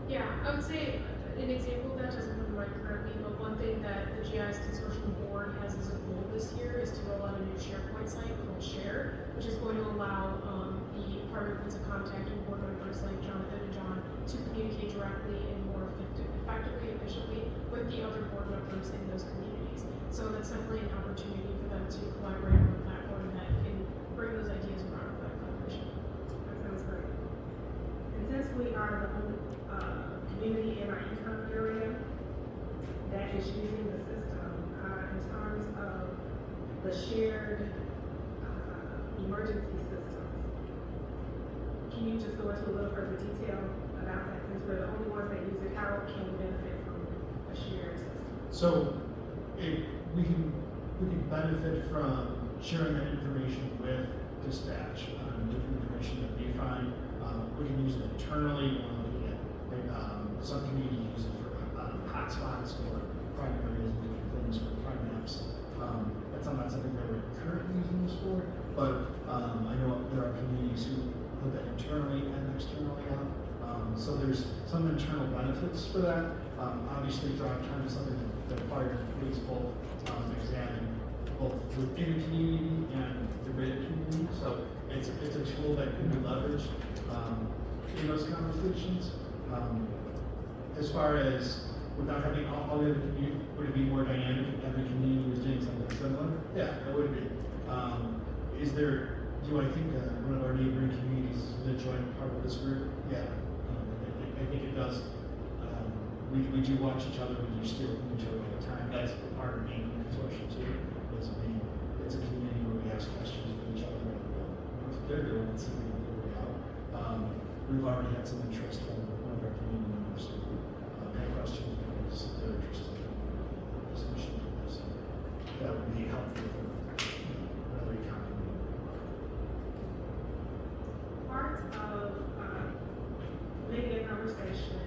Yeah, I would say an example of that doesn't come to mind currently, but one thing that the GIS Consortium Board has as a goal this year is to roll out a new SharePoint site called Share, which is going to allow the department points of contact and board members like Jonathan and John to communicate directly and more effectively, efficiently with the other board members in those communities. So that's definitely an opportunity for them to collaborate on a platform that can bring those ideas around with that collaboration. That sounds great. And since we are the only community in our income area that is using the system, in terms of the shared emergency systems, can you just go into a little further detail about that? Since we're the only ones that use it, how can we benefit from a shared system? So, we can benefit from sharing that information with dispatch, different information that we find. We can use it internally when looking at some communities use it for hotspots or crime areas and different things for crime maps. That's not something that we're currently using this for, but I know there are communities who put that internally and externally out. So there's some internal benefit for that. Obviously, drive time is something that fire and police both examine, both within the community and the greater community. So it's a tool that can be leveraged in those conversations. As far as without having all the other community, would it be more dynamic if every community was doing something similar? Yeah, it would be. Do I think one of our neighboring communities is a joint part of this group? Yeah, I think it does. We do watch each other, we do steal from each other all the time. That's part of being a consortium too. It's a community where we ask questions of each other and what's they're doing and see if we can figure it out. We've already had some interest from one of our community members who had questions because they're interested in this mission. So that would be helpful for another economy. Part of maybe a conversation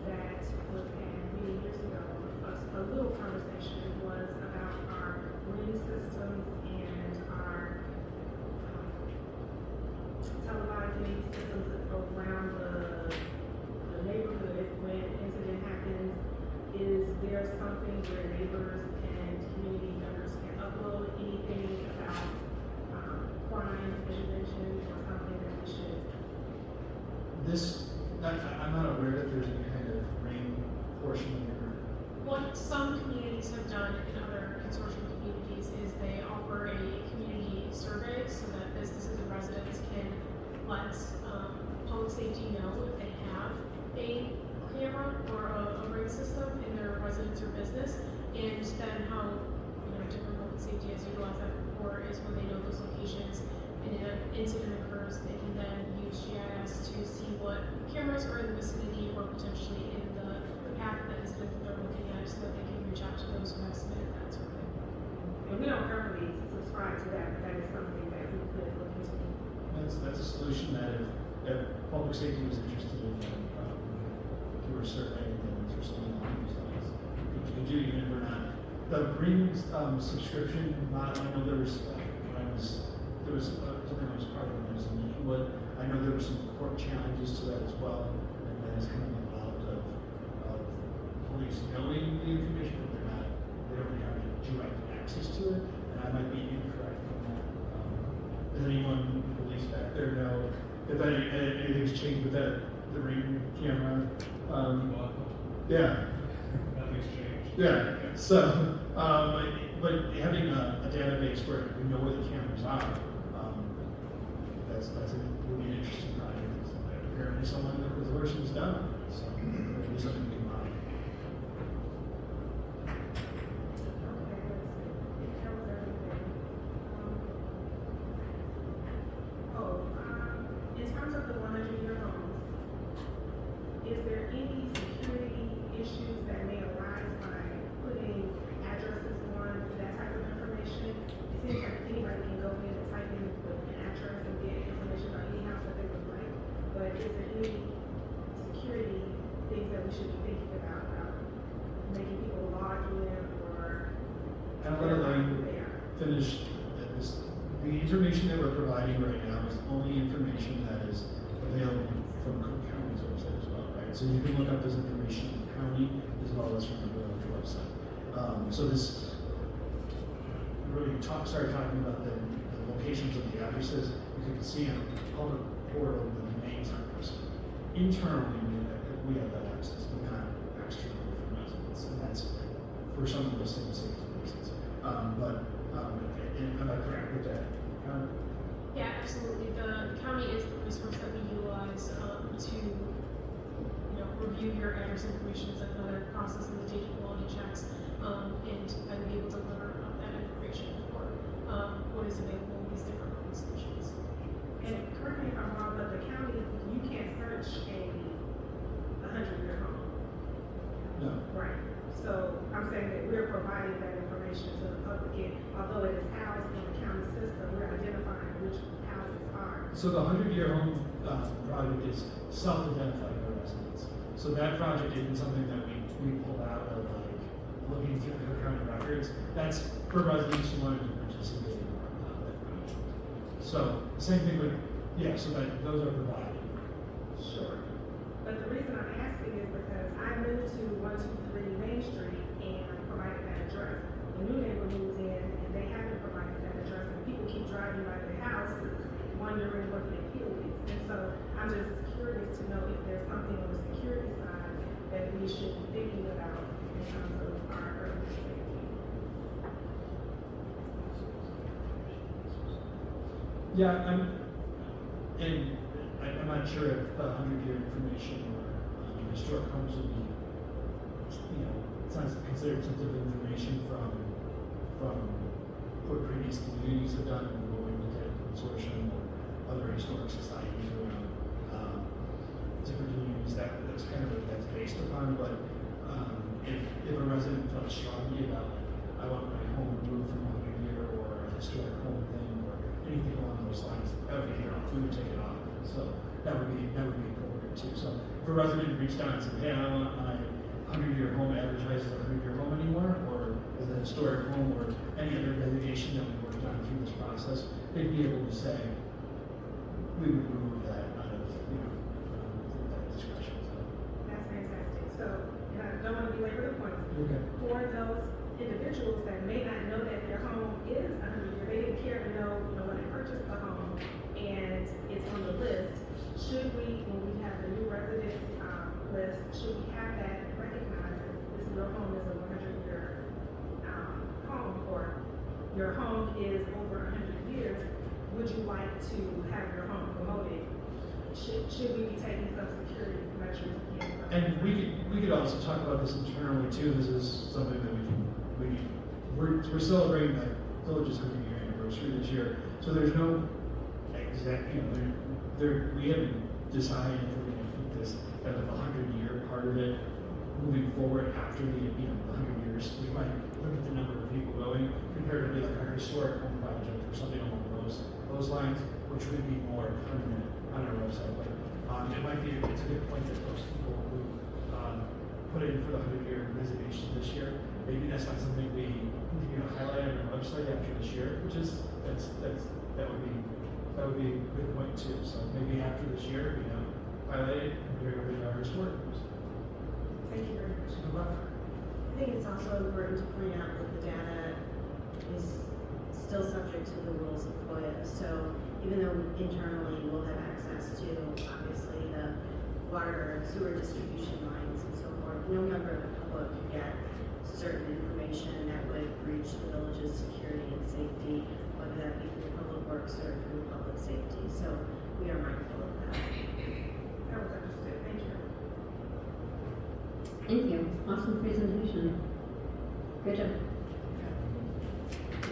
that was had many years ago, a little conversation was about our ring systems and our televising systems around the neighborhood when an incident happens. Is there something where neighbors and community members can upload anything about crime, intervention, or something that we should? I'm not aware that there's any kind of ring portion of your. What some communities have done in other consortium communities is they offer a community survey so that businesses and residents can let public safety know if they have a camera or a ring system in their residence or business, and then how different public safety has utilized that before is when they know those locations and an incident occurs, they can then use GIS to see what cameras are in the vicinity or potentially in the path that is that they're looking at, so that they can reach out to those who have submitted that sort of thing. And we don't currently subscribe to that, but that is something that we could look into. That's a solution that if public safety was interested in, if you were surveying and interested in these things, you can do even if we're not. The ring subscription model, I know there was something that was part of it, when I was in Homewood. I know there were some court challenges to that as well, and that has come about of police knowing the information, but they don't have direct access to it, and I might be incorrect on that. Does anyone police back there know if anything's changed with the ring camera? Yeah. Nothing's changed. Yeah. So, but having a database where we know where the cameras are, that's would be an interesting project. Apparently, someone in the consortium's done it, so maybe something we can monitor. In terms of the 100-year homes, is there any security issues that may arise by putting addresses on that type of information? It seems like anybody can go in and type in an address and get information about any house that they would like, but is there any security things that we should be thinking about making people log in or And I'll let Elaine finish this. The information that we're providing right now is only information that is available from Cook County's website as well, right? So you can look up this information in the county as well as from the village website. So this really started talking about the locations of the addresses. You can see on the public portal the names on this. Internally, we have that access, but not externally from residents, and that's for some of those same safety reasons. Am I correct with that? Yeah, absolutely. The county is the resource that we utilize to review your address information as another process in the data quality checks, and be able to deliver that information for what is available in these different home solutions. And correct me if I'm wrong, but the county, you can't search a 100-year home. No. Right. So I'm saying that we're providing that information to the public, and although it is housed in the county system, we're identifying which houses are. So the 100-year home project is self-identifying our residents. So that project isn't something that we pulled out of looking through the county records. That's for residents who wanted to participate in that project. So same thing with, so that those are provided. Sure. But the reason I'm asking asking is because I moved to 123 Main Street and provided that address. A new neighbor moves in and they haven't provided that address, and people keep driving by their house wondering what the appeal is. And so I'm just curious to know if there's something on the security side that we should be thinking about in terms of our urban safety. Yeah, I'm not sure if the 100-year information or historic homes would be, it's not considered sensitive information from what previous communities have done, and what we look at consortium or other historic societies around different communities. That's kind of what that's based upon. But if a resident felt strongly about, I want my home removed from 100-year or a historic home thing or anything along those lines, that would be we would take it off. So that would be appropriate too. So if a resident reached out and said, hey, I don't want my 100-year home advertised as a 100-year home anymore, or as a historic home, or any other designation that we worked on through this process, they'd be able to say, we would remove that out of, that discretion. So. That's fantastic. So, and I don't want to belabor the point. Okay. For those individuals that may not know that their home is 100-year, they didn't care to know, when they purchased the home and it's on the list, should we, when we have the new residents list, should we have that recognized as your home is a 100-year home, or your home is over 100 years, would you like to have your home promoted? Should we be taking some security measures again? And we could also talk about this internally too. This is something that we're celebrating the village's 100-year anniversary this year. So there's no exact, we haven't decided if we're going to keep this as a 100-year part of it moving forward after the 100 years. We might look at the number of people going comparatively like our historic home project or something along those lines, which would be more permanent on our website. But it's a good point that those people who put in for the 100-year designation this year, maybe that's not something we highlight on our website after this year, which is that would be a good point too. So maybe after this year, highlight it compared with our historic homes. Thank you very much. Good luck. I think it's also important to point out that the data is still subject to the rules of FOIA. So even though internally we'll have access to, obviously, the water and sewer distribution lines and so forth, no member of the public can get certain information that would breach the village's security and safety, whether that be through public works or through public safety. So we are mindful of that. That was understood. Thank you. Thank you. Awesome presentation. Good job.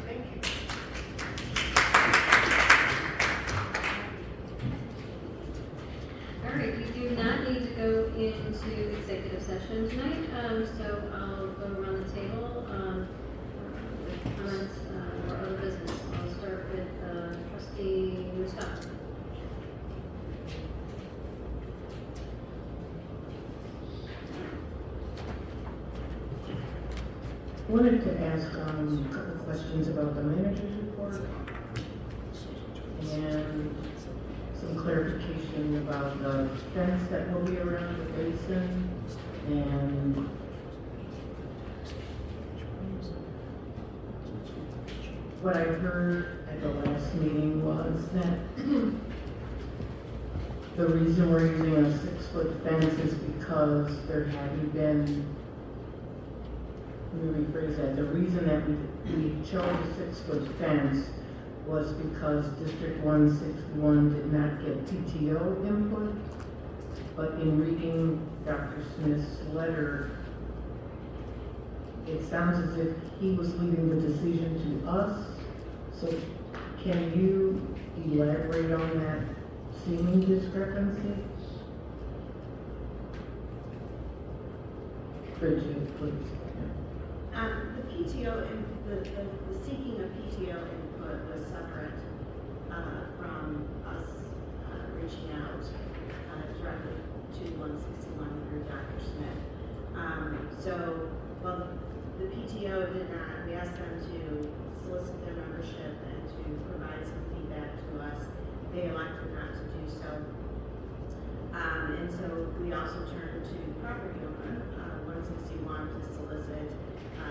Thank you. All right, we do not need to go into executive session tonight, so I'll go around the table with comments or other business. I'll start with trustee Mustafa. Wanted to ask a couple questions about the manager's report and some clarification about the fence that will be around the basin and what I heard at the last meeting was that the reason we're using a 6-foot fence is because there hadn't been, let me rephrase that, the reason that we chose a 6-foot fence was because District 161 did not get PTO input, but in reading Dr. Smith's letter, it sounds as if he was leaving the decision to us. So can you elaborate on that seeming discrepancy? Bridget, please. The PTO and the seeking of PTO input was separate from us reaching out directly to 161 through Dr. Smith. So, well, the PTO did not, we asked them to solicit their membership and to provide some feedback to us. They elected not to do so. And so we also turned to property owner, 161, to solicit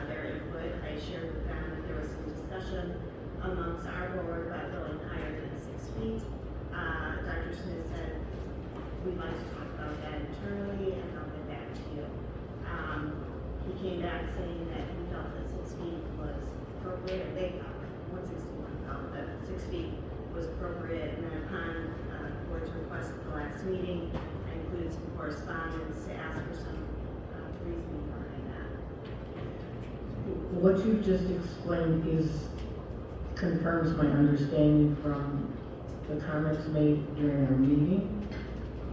their input. I shared with them that there was some discussion amongst our board about going higher than 6 feet. Dr. Smith said, we'd like to talk about that internally and I'll get back to you. He came back saying that he felt that 6 feet was appropriate, they felt, 161 felt that 6 feet was appropriate, and then upon the board's request at the last meeting, I included some correspondence to ask for some reasoning behind that. What you just explained confirms my understanding from the comments made during our meeting,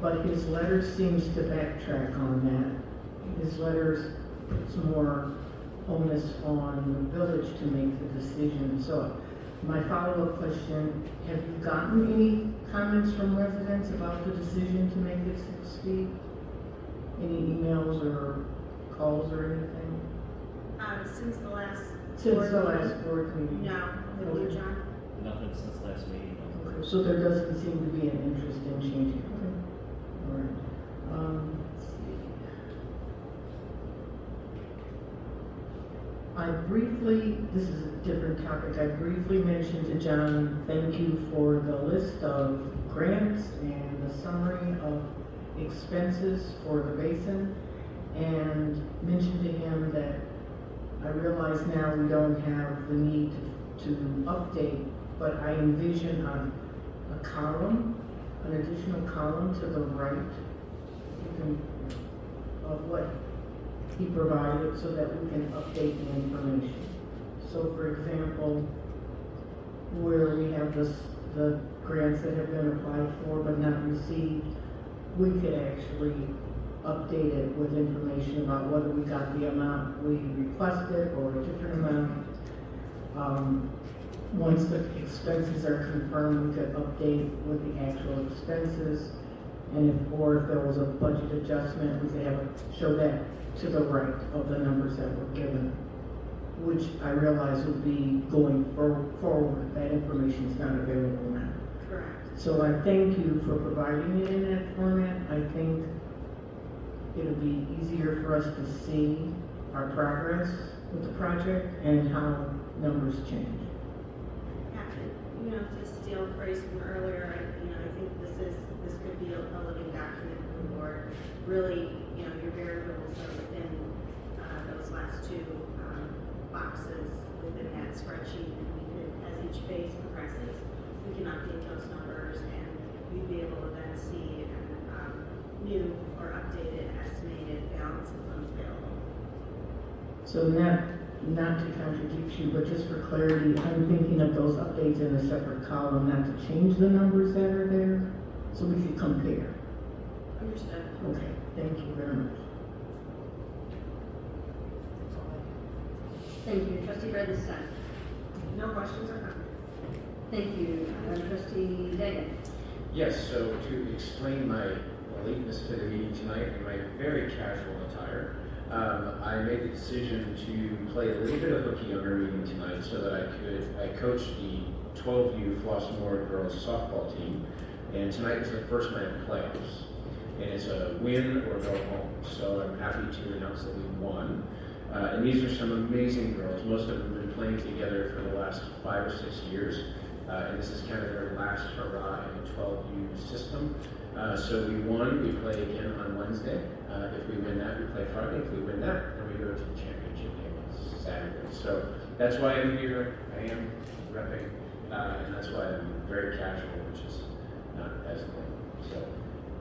but his letter seems to backtrack on that. His letter puts more onus on the village to make the decision. So my follow-up question, have you gotten any comments from residents about the decision to make it 6 feet? Any emails or calls or anything? Since the last board meeting? No. Have you, John? Nothing since last meeting. Okay, so there doesn't seem to be an interest in changing. Okay. All right. Let's see. This is a different topic. I briefly mentioned to John, thank you for the list of grants and the summary of expenses for the basin, and mentioned to him that I realize now we don't have the need to update, but I envision a column, an additional column to the right of what he provided so that we can update the information. So for example, where we have the grants that have been applied for but not received, we could actually update it with information about whether we got the amount we requested or a different amount. Once the expenses are confirmed, we could update with the actual expenses. And if there was a budget adjustment, we could show that to the right of the numbers that were given, which I realize would be going forward. That information is not available now. Correct. So I thank you for providing it in that format. I think it'll be easier for us to see our progress with the project and how numbers change. To steal a phrase from earlier, I think this could be a living document for the board. Really, your variables are within those last two boxes within that spreadsheet, and we could, as each phase progresses, we can update those numbers, and we'd be able to then see new or updated estimated balance of funds available. So not to contradict you, but just for clarity, I'm thinking of those updates in a separate column, not to change the numbers that are there, so we can compare. Understood. Okay, thank you very much. Thank you. Trustee Bredenstein. No questions or comments? Thank you. Trustee Dagan. Yes, so to explain my lateness to the meeting tonight in my very casual attire, I made the decision to play a little bit of hooky on our meeting tonight so that I coached the 12U Flossmoor girls softball team, and tonight is the first night of playoffs, and it's a win or go home. So I'm happy to announce that we won. And these are some amazing girls. Most of them have been playing together for the last 5 or 6 years, and this is kind of their last hurrah in the 12U system. So we won. We play again on Wednesday. If we win that, we play Friday. If we win that, then we go to the championship game on Saturday. So that's why I'm here. I am repping, and that's why I'm very casual, which is not as normal. So.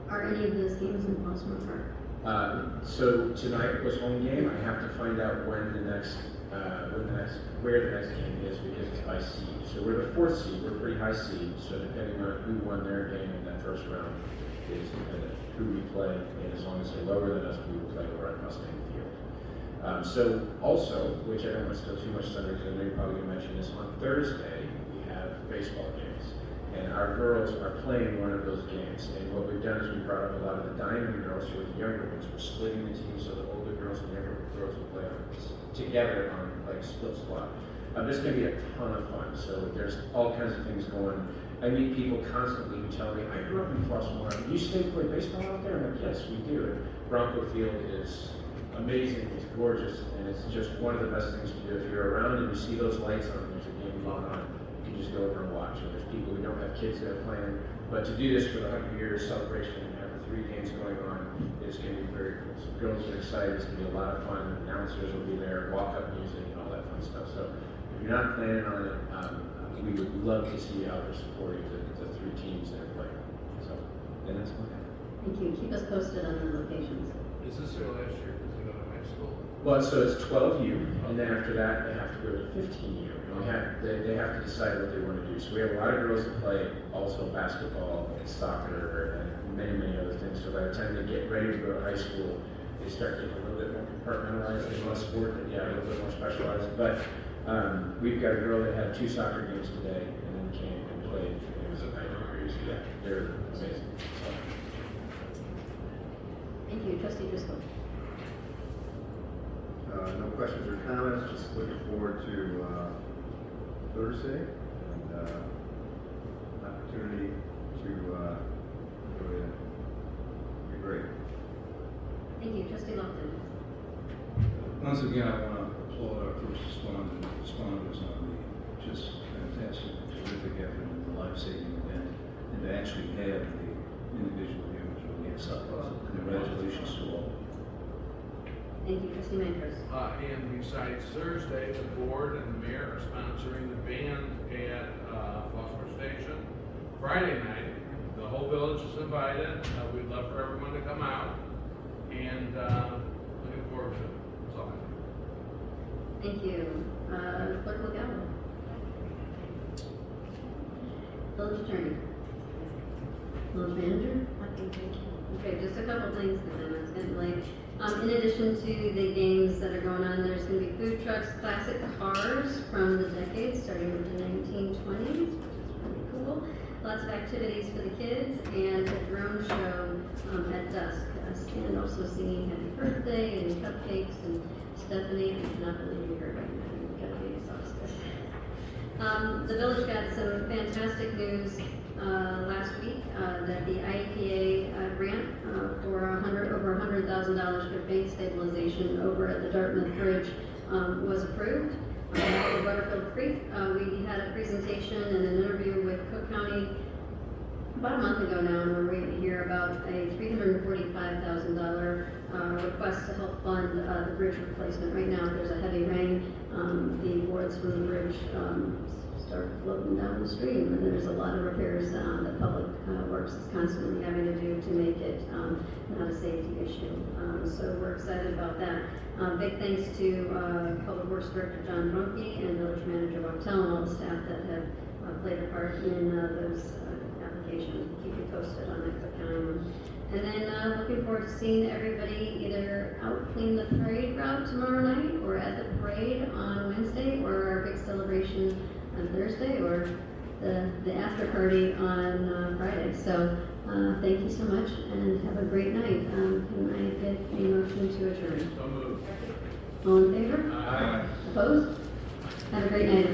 Are any of those games in Flossmoor Park? So tonight was home game. I have to find out where the next game is, because it's by seed. So we're the 4th seed. We're pretty high seed. So depending on who won their game in that first round is who we play. And as long as they're lower than us, we will play over at Mustang Field. So also, which I don't want to steal too much thunder because I know you're probably going to mention this, on Thursday we have baseball games. And our girls are playing one of those games. And what we've done is we brought up a lot of the Diamond girls who are the younger ones. We're splitting the team so the older girls and younger girls will play together on like split squad. This is gonna be a ton of fun, so there's all kinds of things going. I meet people constantly who tell me, I grew up in Flossmoor, do you still play baseball out there? I'm like, yes, we do. And Bronco Field is amazing, it's gorgeous, and it's just one of the best things to do. If you're around and you see those lights on, there's a game going on, you can just go over and watch. And there's people who don't have kids that are playing, but to do this for the 100 years celebration and have the 3 games going on is going to be very cool. So girls are excited, it's going to be a lot of fun. Announcers will be there, walk-up music and all that fun stuff. So if you're not planning on it, we would love to see you out there supporting the 3 teams that are playing. So, and that's what Thank you. Keep us posted on the locations. Is this their last year because they go to high school? Well, so it's 12U, and then after that, they have to go to 15U. And they have to decide what they want to do. So we have a lot of girls that play also basketball and soccer and many other things. So by the time they get ready to go to high school, they start getting a little bit more compartmentalized. They want sport, yeah, a little bit more specialized. But we've got a girl that had 2 soccer games today and then came and played. It was at 90 degrees. Yeah, they're amazing. So. Thank you. Trustee Driscoll. No questions or comments, just looking forward to Thursday and an opportunity to really be great. Thank you. Trustee Lofton. Once again, I want to applaud our first responders on the just fantastic, terrific effort in the life-saving event, and to actually have the individual here was really exceptional. Congratulations to all. Thank you. Trustee Manfred. And besides Thursday, the board and the mayor are sponsoring the band at Flossmoor Station Friday night. The whole village is invited. We'd love for everyone to come out, and looking forward to it. That's all I have. Thank you. Clerk Lugano. Village Attorney. Village Manager. Okay, just a couple things because I know it's getting late. In addition to the games that are going on, there's going to be food trucks, classic cars from the decades, starting with the 1920s, which is pretty cool. Lots of activities for the kids, and a drone show at dusk. And also singing Happy Birthday and cupcakes. And Stephanie, I cannot believe you heard right now. You've got to be exhausted. The village got some fantastic news last week that the IEPA grant for over $100,000 for bank stabilization over at the Dartmouth Bridge was approved. At Butterfield Creek, we had a presentation and an interview with Cook County about a month ago now, and we're waiting to hear about a $345,000 request to help fund the bridge replacement. Right now, there's a heavy rain. The boards from the bridge start floating down the stream, and there's a lot of repairs that Public Works is constantly having to do to make it not a safety issue. So we're excited about that. Big thanks to Public Works Director John Brunke and Village Manager Wachtel and all the staff that have played a part in those applications. We'll keep you posted on that Cook County one. And then looking forward to seeing everybody either out clean the parade route tomorrow night, or at the parade on Wednesday, or our big celebration on Thursday, or the after party on Friday. So thank you so much and have a great night. Can I get a motion to adjourn? So moved. All in favor? Aye. Opposed? Have a great night,